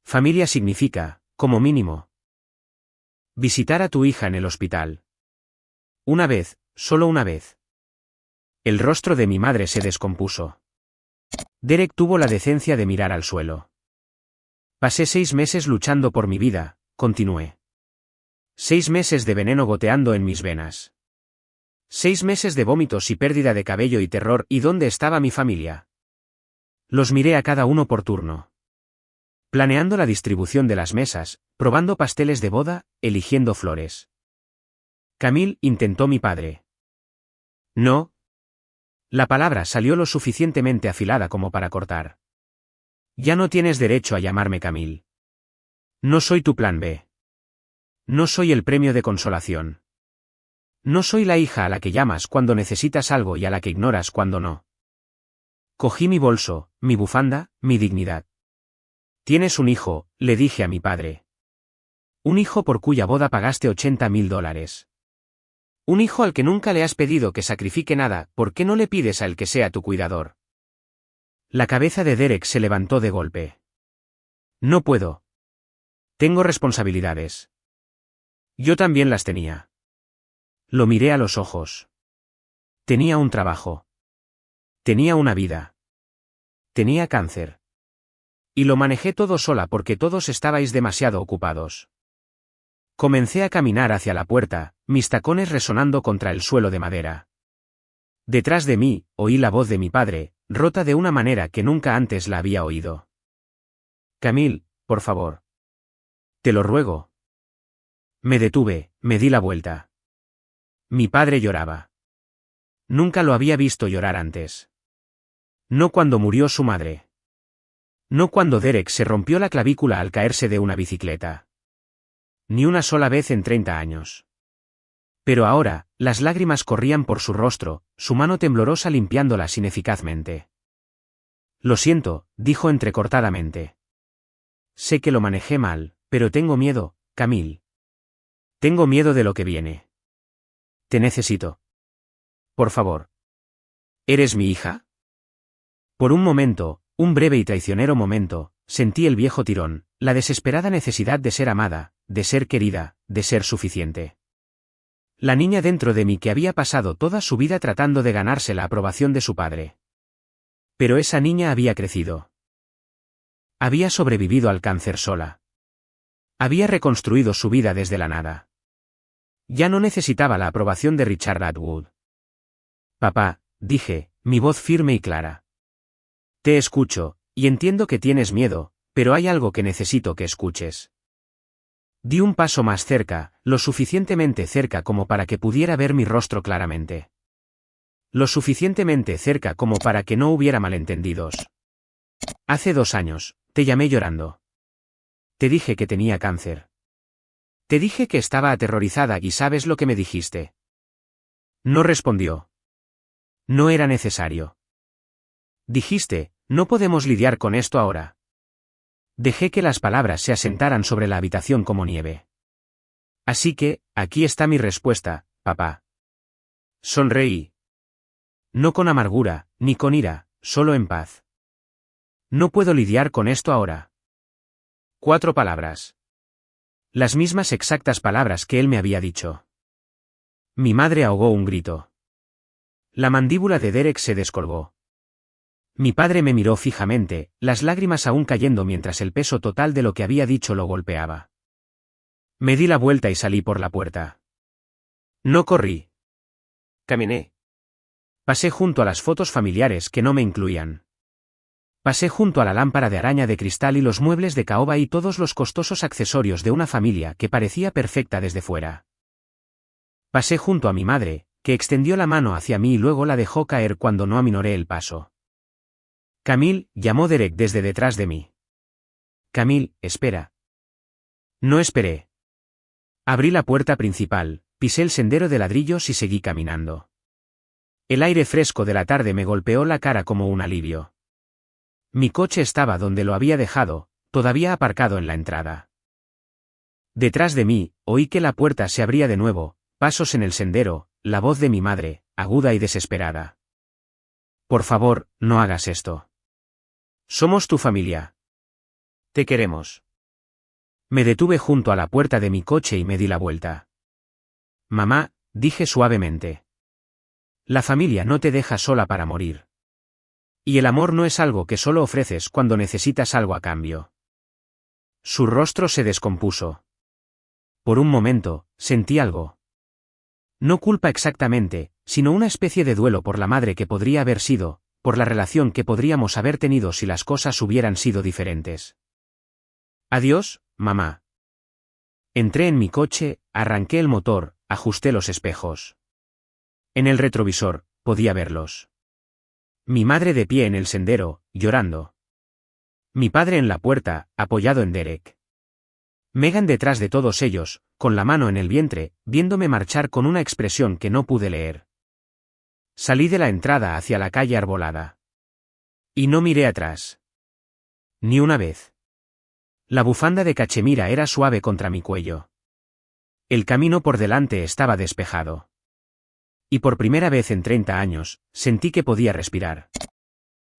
Familia significa, como mínimo, visitar a tu hija en el hospital. Una vez, solo una vez. El rostro de mi madre se descompuso. Derek tuvo la decencia de mirar al suelo. Pasé 6 meses luchando por mi vida, continué. 6 meses de veneno goteando en mis venas. 6 meses de vómitos y pérdida de cabello y terror, ¿y dónde estaba mi familia? Los miré a cada uno por turno. Planeando la distribución de las mesas, probando pasteles de boda, eligiendo flores. Camille, intentó mi padre. No. La palabra salió lo suficientemente afilada como para cortar. Ya no tienes derecho a llamarme Camille. No soy tu plan B. No soy el premio de consolación. No soy la hija a la que llamas cuando necesitas algo y a la que ignoras cuando no. Cogí mi bolso, mi bufanda, mi dignidad. Tienes un hijo, le dije a mi padre. Un hijo por cuya boda pagaste $80,000. Un hijo al que nunca le has pedido que sacrifique nada, ¿por qué no le pides a él que sea tu cuidador? La cabeza de Derek se levantó de golpe. No puedo. Tengo responsabilidades. Yo también las tenía. Lo miré a los ojos. Tenía un trabajo. Tenía una vida. Tenía cáncer. Y lo manejé todo sola porque todos estabais demasiado ocupados. Comencé a caminar hacia la puerta, mis tacones resonando contra el suelo de madera. Detrás de mí, oí la voz de mi padre, rota de una manera que nunca antes la había oído. Camille, por favor. Te lo ruego. Me detuve, me di la vuelta. Mi padre lloraba. Nunca lo había visto llorar antes. No cuando murió su madre. No cuando Derek se rompió la clavícula al caerse de una bicicleta. Ni una sola vez en 30 años. Pero ahora, las lágrimas corrían por su rostro, su mano temblorosa limpiándolas ineficazmente. Lo siento, dijo entrecortadamente. Sé que lo manejé mal, pero tengo miedo, Camille. Tengo miedo de lo que viene. Te necesito. Por favor. ¿Eres mi hija? Por un momento, un breve y traicionero momento, sentí el viejo tirón, la desesperada necesidad de ser amada, de ser querida, de ser suficiente. La niña dentro de mí que había pasado toda su vida tratando de ganarse la aprobación de su padre. Pero esa niña había crecido. Había sobrevivido al cáncer sola. Había reconstruido su vida desde la nada. Ya no necesitaba la aprobación de Richard Atwood. Papá, dije, mi voz firme y clara. Te escucho, y entiendo que tienes miedo, pero hay algo que necesito que escuches. Di un paso más cerca, lo suficientemente cerca como para que pudiera ver mi rostro claramente. Lo suficientemente cerca como para que no hubiera malentendidos. Hace 2 años, te llamé llorando. Te dije que tenía cáncer. Te dije que estaba aterrorizada y ¿sabes lo que me dijiste? No respondió. No era necesario. Dijiste, no podemos lidiar con esto ahora. Dejé que las palabras se asentaran sobre la habitación como nieve. Así que, aquí está mi respuesta, papá. Sonreí. No con amargura, ni con ira, solo en paz. No puedo lidiar con esto ahora. 4 palabras. Las mismas exactas palabras que él me había dicho. Mi madre ahogó un grito. La mandíbula de Derek se descolgó. Mi padre me miró fijamente, las lágrimas aún cayendo mientras el peso total de lo que había dicho lo golpeaba. Me di la vuelta y salí por la puerta. No corrí. Caminé. Pasé junto a las fotos familiares que no me incluían. Pasé junto a la lámpara de araña de cristal y los muebles de caoba y todos los costosos accesorios de una familia que parecía perfecta desde fuera. Pasé junto a mi madre, que extendió la mano hacia mí y luego la dejó caer cuando no aminoré el paso. Camille, llamó Derek desde detrás de mí. Camille, espera. No esperé. Abrí la puerta principal, pisé el sendero de ladrillos y seguí caminando. El aire fresco de la tarde me golpeó la cara como un alivio. Mi coche estaba donde lo había dejado, todavía aparcado en la entrada. Detrás de mí, oí que la puerta se abría de nuevo, pasos en el sendero, la voz de mi madre, aguda y desesperada. Por favor, no hagas esto. Somos tu familia. Te queremos. Me detuve junto a la puerta de mi coche y me di la vuelta. Mamá, dije suavemente. La familia no te deja sola para morir. Y el amor no es algo que solo ofreces cuando necesitas algo a cambio. Su rostro se descompuso. Por un momento, sentí algo. No culpa exactamente, sino una especie de duelo por la madre que podría haber sido, por la relación que podríamos haber tenido si las cosas hubieran sido diferentes. Adiós, mamá. Entré en mi coche, arranqué el motor, ajusté los espejos. En el retrovisor, podía verlos. Mi madre de pie en el sendero, llorando. Mi padre en la puerta, apoyado en Derek. Megan detrás de todos ellos, con la mano en el vientre, viéndome marchar con una expresión que no pude leer. Salí de la entrada hacia la calle arbolada. Y no miré atrás. Ni una vez. La bufanda de cachemira era suave contra mi cuello. El camino por delante estaba despejado. Y por primera vez en 30 años, sentí que podía respirar.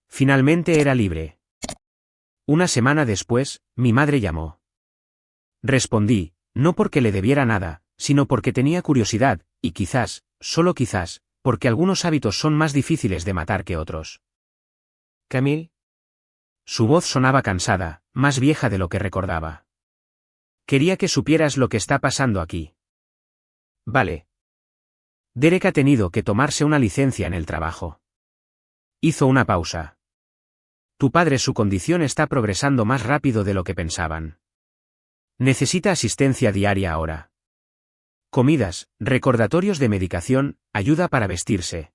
Finalmente era libre. Una semana después, mi madre llamó. Respondí, no porque le debiera nada, sino porque tenía curiosidad, y quizás, solo quizás, porque algunos hábitos son más difíciles de matar que otros. Camille. Su voz sonaba cansada, más vieja de lo que recordaba. Quería que supieras lo que está pasando aquí. Vale. Derek ha tenido que tomarse una licencia en el trabajo. Hizo una pausa. Tu padre, su condición está progresando más rápido de lo que pensaban. Necesita asistencia diaria ahora. Comidas, recordatorios de medicación, ayuda para vestirse.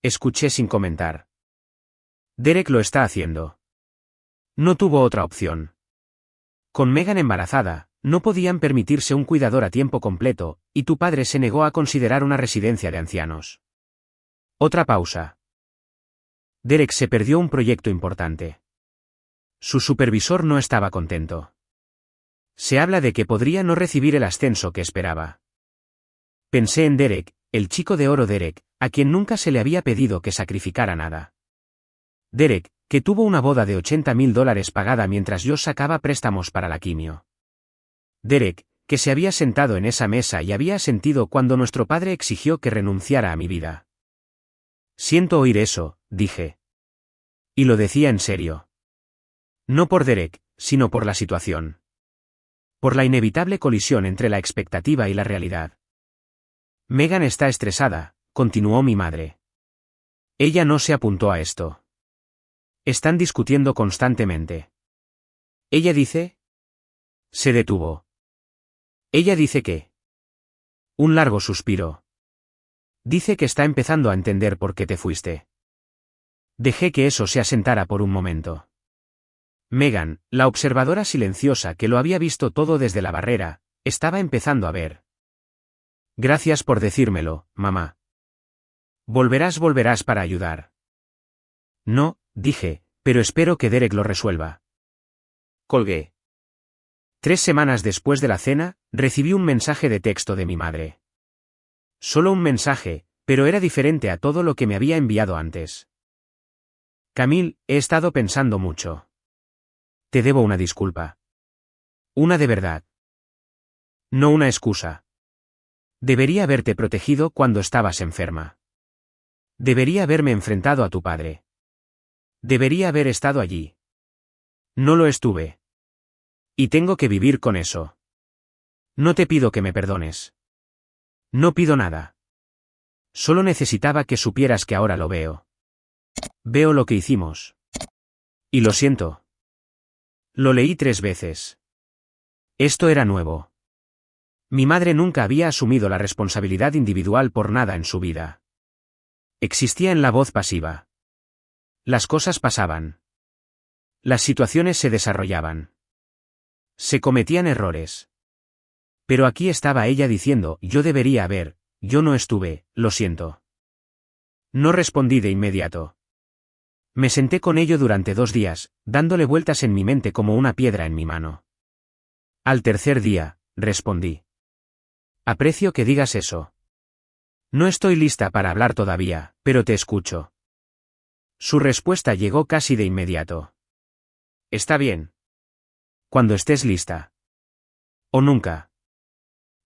Escuché sin comentar. Derek lo está haciendo. No tuvo otra opción. Con Megan embarazada, no podían permitirse un cuidador a tiempo completo, y tu padre se negó a considerar una residencia de ancianos. Otra pausa. Derek se perdió un proyecto importante. Su supervisor no estaba contento. Se habla de que podría no recibir el ascenso que esperaba. Pensé en Derek, el chico de oro Derek, a quien nunca se le había pedido que sacrificara nada. Derek, que tuvo una boda de $80,000 pagada mientras yo sacaba préstamos para la quimio. Derek, que se había sentado en esa mesa y había sentido cuando nuestro padre exigió que renunciara a mi vida. Siento oír eso, dije. Y lo decía en serio. No por Derek, sino por la situación. Por la inevitable colisión entre la expectativa y la realidad. Megan está estresada, continuó mi madre. Ella no se apuntó a esto. Están discutiendo constantemente. Ella dice... Se detuvo. Ella dice que... Un largo suspiro. Dice que está empezando a entender por qué te fuiste. Dejé que eso se asentara por un momento. Megan, la observadora silenciosa que lo había visto todo desde la barrera, estaba empezando a ver. Gracias por decírmelo, mamá. Volverás para ayudar. No, dije, pero espero que Derek lo resuelva. Colgué. 3 semanas después de la cena, recibí un mensaje de texto de mi madre. Solo un mensaje, pero era diferente a todo lo que me había enviado antes. Camille, he estado pensando mucho. Te debo una disculpa. Una de verdad. No una excusa. Debería haberte protegido cuando estabas enferma. Debería haberme enfrentado a tu padre. Debería haber estado allí. No lo estuve. Y tengo que vivir con eso. No te pido que me perdones. No pido nada. Solo necesitaba que supieras que ahora lo veo. Veo lo que hicimos. Y lo siento. Lo leí 3 veces. Esto era nuevo. Mi madre nunca había asumido la responsabilidad individual por nada en su vida. Existía en la voz pasiva. Las cosas pasaban. Las situaciones se desarrollaban. Se cometían errores. Pero aquí estaba ella diciendo, yo debería haber, yo no estuve, lo siento. No respondí de inmediato. Me senté con ello durante 2 días, dándole vueltas en mi mente como una piedra en mi mano. Al tercer día, respondí. Aprecio que digas eso. No estoy lista para hablar todavía, pero te escucho. Su respuesta llegó casi de inmediato. Está bien. Cuando estés lista. O nunca.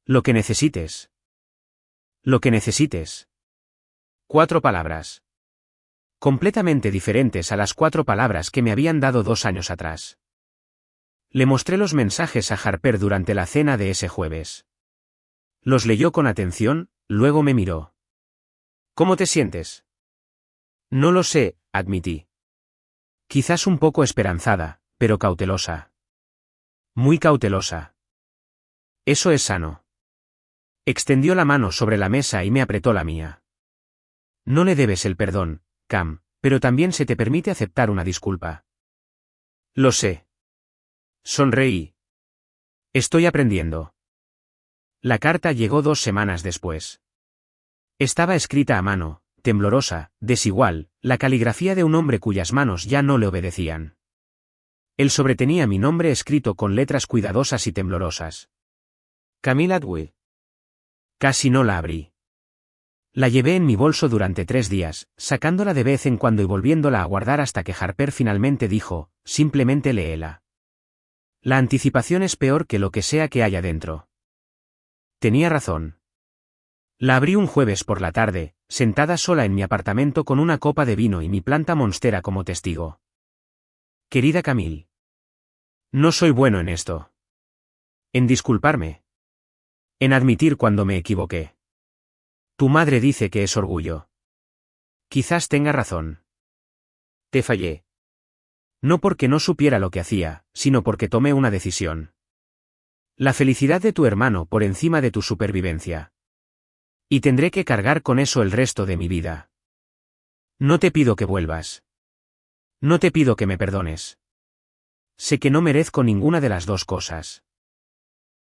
Lo que necesites. Lo que necesites. 4 palabras. Completamente diferentes a las 4 palabras que me habían dado 2 años atrás. Le mostré los mensajes a Harper durante la cena de ese jueves. Los leyó con atención, luego me miró. ¿Cómo te sientes? No lo sé, admití. Quizás un poco esperanzada, pero cautelosa. Muy cautelosa. Eso es sano. Extendió la mano sobre la mesa y me apretó la mía. No le debes el perdón, Cam, pero también se te permite aceptar una disculpa. Lo sé. Sonreí. Estoy aprendiendo. La carta llegó 2 semanas después. Estaba escrita a mano, temblorosa, desigual, la caligrafía de un hombre cuyas manos ya no le obedecían. El sobre tenía mi nombre escrito con letras cuidadosas y temblorosas. Camille Atwood. Casi no la abrí. La llevé en mi bolso durante 3 días, sacándola de vez en cuando y volviéndola a guardar hasta que Harper finalmente dijo, simplemente léela. La anticipación es peor que lo que sea que haya dentro. Tenía razón. La abrí un jueves por la tarde, sentada sola en mi apartamento con una copa de vino y mi planta monstera como testigo. Querida Camille. No soy bueno en esto. En disculparme. En admitir cuando me equivoqué. Tu madre dice que es orgullo. Quizás tenga razón. Te fallé. No porque no supiera lo que hacía, sino porque tomé una decisión. La felicidad de tu hermano por encima de tu supervivencia. Y tendré que cargar con eso el resto de mi vida. No te pido que vuelvas. No te pido que me perdones. Sé que no merezco ninguna de las 2 cosas.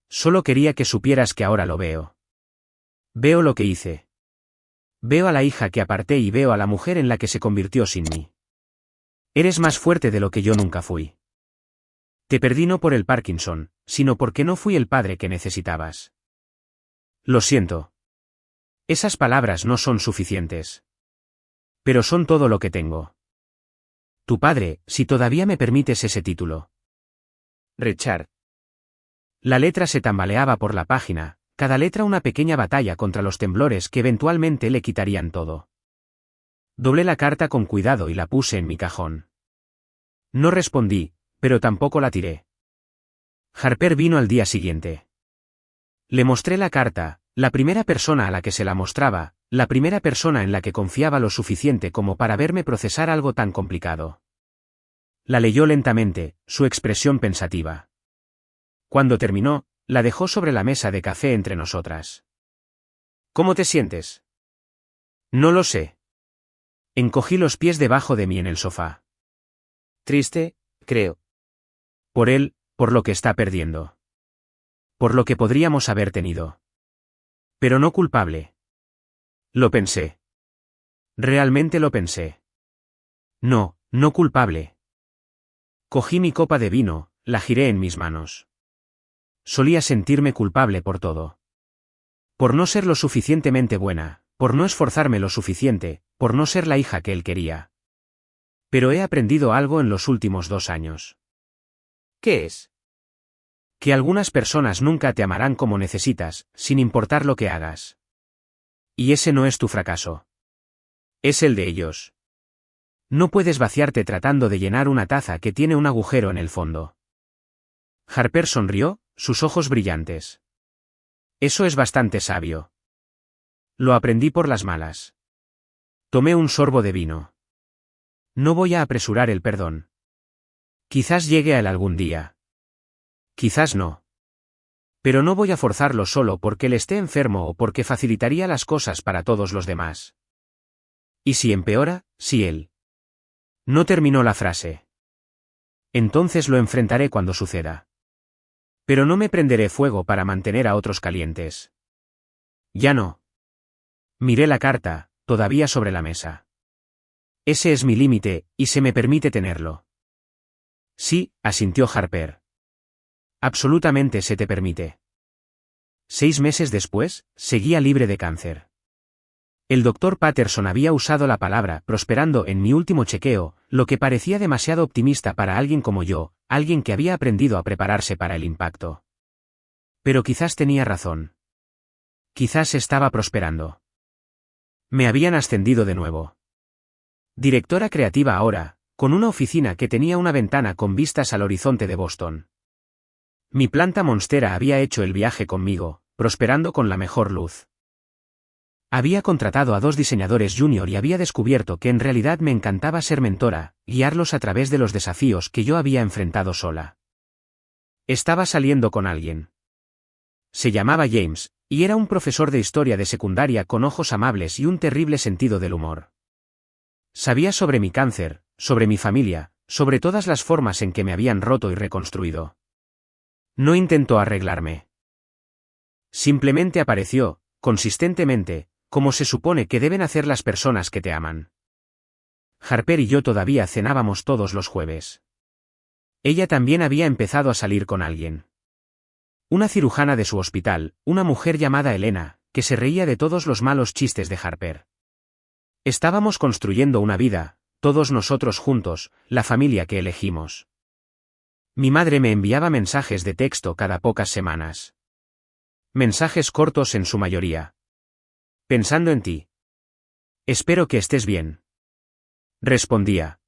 Solo quería que supieras que ahora lo veo. Veo lo que hice. Veo a la hija que aparté y veo a la mujer en la que se convirtió sin mí. Eres más fuerte de lo que yo nunca fui. Te perdí no por el Parkinson, sino porque no fui el padre que necesitabas. Lo siento. Esas palabras no son suficientes. Pero son todo lo que tengo. Tu padre, si todavía me permites ese título. Richard. La letra se tambaleaba por la página, cada letra una pequeña batalla contra los temblores que eventualmente le quitarían todo. Doblé la carta con cuidado y la puse en mi cajón. No respondí, pero tampoco la tiré. Harper vino al día siguiente. Le mostré la carta, la primera persona a la que se la mostraba, la primera persona en la que confiaba lo suficiente como para verme procesar algo tan complicado. La leyó lentamente, su expresión pensativa. Cuando terminó, la dejó sobre la mesa de café entre nosotras. ¿Cómo te sientes? No lo sé. Encogí los pies debajo de mí en el sofá. Triste, creo. Por él, por lo que está perdiendo. Por lo que podríamos haber tenido. Pero no culpable. Lo pensé. Realmente lo pensé. No, no culpable. Cogí mi copa de vino, la giré en mis manos. Solía sentirme culpable por todo. Por no ser lo suficientemente buena, por no esforzarme lo suficiente, por no ser la hija que él quería. Pero he aprendido algo en los últimos 2 años. ¿Qué es? Que algunas personas nunca te amarán como necesitas, sin importar lo que hagas. Y ese no es tu fracaso. Es el de ellos. No puedes vaciarte tratando de llenar una taza que tiene un agujero en el fondo. Harper sonrió, sus ojos brillantes. Eso es bastante sabio. Lo aprendí por las malas. Tomé un sorbo de vino. No voy a apresurar el perdón. Quizás llegue a él algún día. Quizás no. Pero no voy a forzarlo solo porque él esté enfermo o porque facilitaría las cosas para todos los demás. ¿Y si empeora? Si él. No terminó la frase. Entonces lo enfrentaré cuando suceda. Pero no me prenderé fuego para mantener a otros calientes. Ya no. Miré la carta, todavía sobre la mesa. Ese es mi límite, y se me permite tenerlo. Sí, asintió Harper. Absolutamente se te permite. 6 meses después, seguía libre de cáncer. El doctor Patterson había usado la palabra prosperando en mi último chequeo, lo que parecía demasiado optimista para alguien como yo, alguien que había aprendido a prepararse para el impacto. Pero quizás tenía razón. Quizás estaba prosperando. Me habían ascendido de nuevo. Directora creativa ahora, con una oficina que tenía una ventana con vistas al horizonte de Boston. Mi planta monstera había hecho el viaje conmigo, prosperando con la mejor luz. Había contratado a 2 diseñadores junior y había descubierto que en realidad me encantaba ser mentora, guiarlos a través de los desafíos que yo había enfrentado sola. Estaba saliendo con alguien. Se llamaba James, y era un profesor de historia de secundaria con ojos amables y un terrible sentido del humor. Sabía sobre mi cáncer, sobre mi familia, sobre todas las formas en que me habían roto y reconstruido. No intentó arreglarme. Simplemente apareció, consistentemente, como se supone que deben hacer las personas que te aman. Harper y yo todavía cenábamos todos los jueves. Ella también había empezado a salir con alguien. Una cirujana de su hospital, una mujer llamada Elena, que se reía de todos los malos chistes de Harper. Estábamos construyendo una vida, todos nosotros juntos, la familia que elegimos. Mi madre me enviaba mensajes de texto cada pocas semanas. Mensajes cortos en su mayoría. Pensando en ti. Espero que estés bien. Respondía.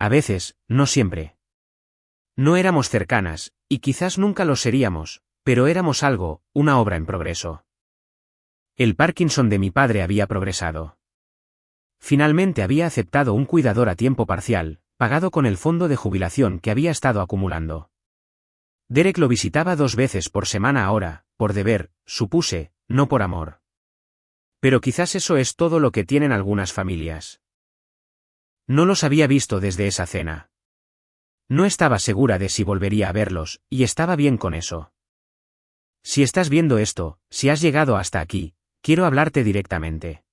A veces, no siempre. No éramos cercanas, y quizás nunca lo seríamos, pero éramos algo, una obra en progreso. El Parkinson de mi padre había progresado. Finalmente había aceptado un cuidador a tiempo parcial, pagado con el fondo de jubilación que había estado acumulando. Derek lo visitaba 2 veces por semana ahora, por deber, supuse, no por amor. Pero quizás eso es todo lo que tienen algunas familias. No los había visto desde esa cena. No estaba segura de si volvería a verlos, y estaba bien con eso. Si estás viendo esto, si has llegado hasta aquí, quiero hablarte directamente.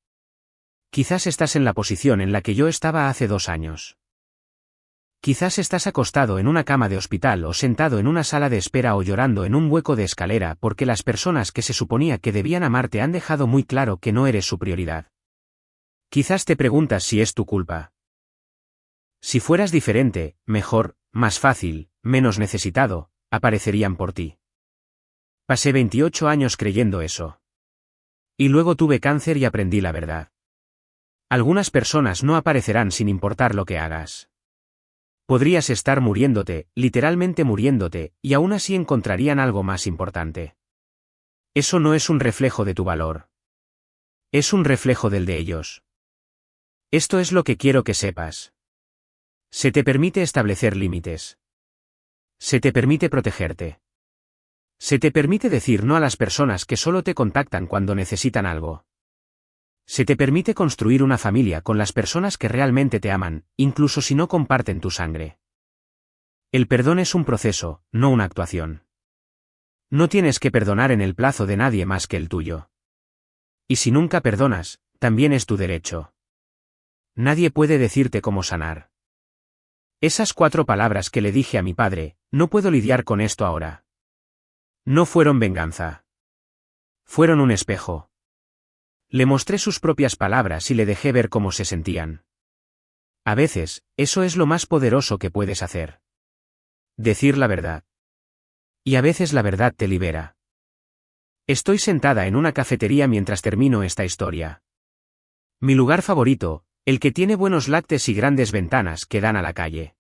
Quizás estás en la posición en la que yo estaba hace 2 años. Quizás estás acostado en una cama de hospital o sentado en una sala de espera o llorando en un hueco de escalera porque las personas que se suponía que debían amarte han dejado muy claro que no eres su prioridad. Quizás te preguntas si es tu culpa. Si fueras diferente, mejor, más fácil, menos necesitado, aparecerían por ti. Pasé 28 años creyendo eso. Y luego tuve cáncer y aprendí la verdad. Algunas personas no aparecerán sin importar lo que hagas. Podrías estar muriéndote, literalmente muriéndote, y aún así encontrarían algo más importante. Eso no es un reflejo de tu valor. Es un reflejo del de ellos. Esto es lo que quiero que sepas. Se te permite establecer límites. Se te permite protegerte. Se te permite decir no a las personas que solo te contactan cuando necesitan algo. Se te permite construir una familia con las personas que realmente te aman, incluso si no comparten tu sangre. El perdón es un proceso, no una actuación. No tienes que perdonar en el plazo de nadie más que el tuyo. Y si nunca perdonas, también es tu derecho. Nadie puede decirte cómo sanar. Esas 4 palabras que le dije a mi padre, no puedo lidiar con esto ahora. No fueron venganza. Fueron un espejo. Le mostré sus propias palabras y le dejé ver cómo se sentían. A veces, eso es lo más poderoso que puedes hacer. Decir la verdad. Y a veces la verdad te libera. Estoy sentada en una cafetería mientras termino esta historia. Mi lugar favorito, el que tiene buenos lácteos y grandes ventanas que dan a la calle.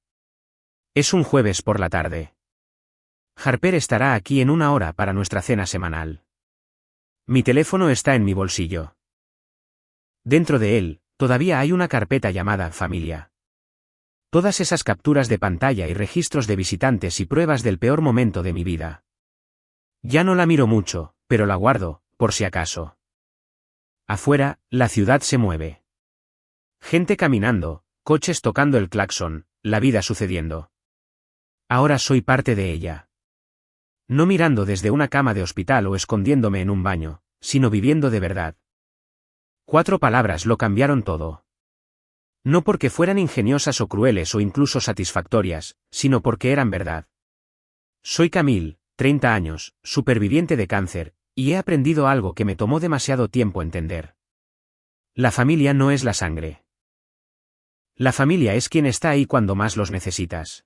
Es un jueves por la tarde. Harper estará aquí en 1 hora para nuestra cena semanal. Mi teléfono está en mi bolsillo. Dentro de él, todavía hay una carpeta llamada Familia. Todas esas capturas de pantalla y registros de visitantes y pruebas del peor momento de mi vida. Ya no la miro mucho, pero la guardo, por si acaso. Afuera, la ciudad se mueve. Gente caminando, coches tocando el claxon, la vida sucediendo. Ahora soy parte de ella. No mirando desde una cama de hospital o escondiéndome en un baño, sino viviendo de verdad. 4 palabras lo cambiaron todo. No porque fueran ingeniosas o crueles o incluso satisfactorias, sino porque eran verdad. Soy Camille, 30 años, superviviente de cáncer, y he aprendido algo que me tomó demasiado tiempo entender. La familia no es la sangre. La familia es quien está ahí cuando más los necesitas.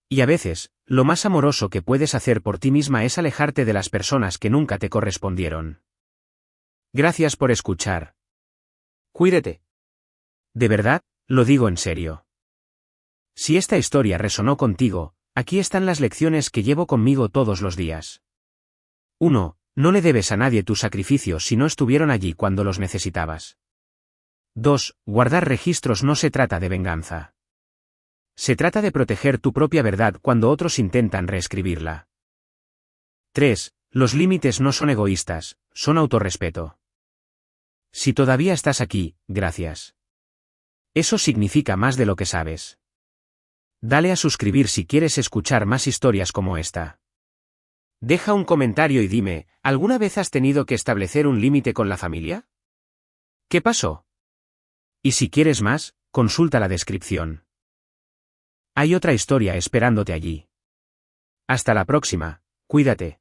Y a veces, lo más amoroso que puedes hacer por ti misma es alejarte de las personas que nunca te correspondieron. Gracias por escuchar. Cuídate. De verdad, lo digo en serio. Si esta historia resonó contigo, aquí están las lecciones que llevo conmigo todos los días. 1. No le debes a nadie tus sacrificios si no estuvieron allí cuando los necesitabas. 2. Guardar registros no se trata de venganza. Se trata de proteger tu propia verdad cuando otros intentan reescribirla. 3. Los límites no son egoístas, son autorrespeto. Si todavía estás aquí, gracias. Eso significa más de lo que sabes. Dale a suscribir si quieres escuchar más historias como esta. Deja un comentario y dime, ¿alguna vez has tenido que establecer un límite con la familia? ¿Qué pasó? Y si quieres más, consulta la descripción. Hay otra historia esperándote allí. Hasta la próxima, cuídate.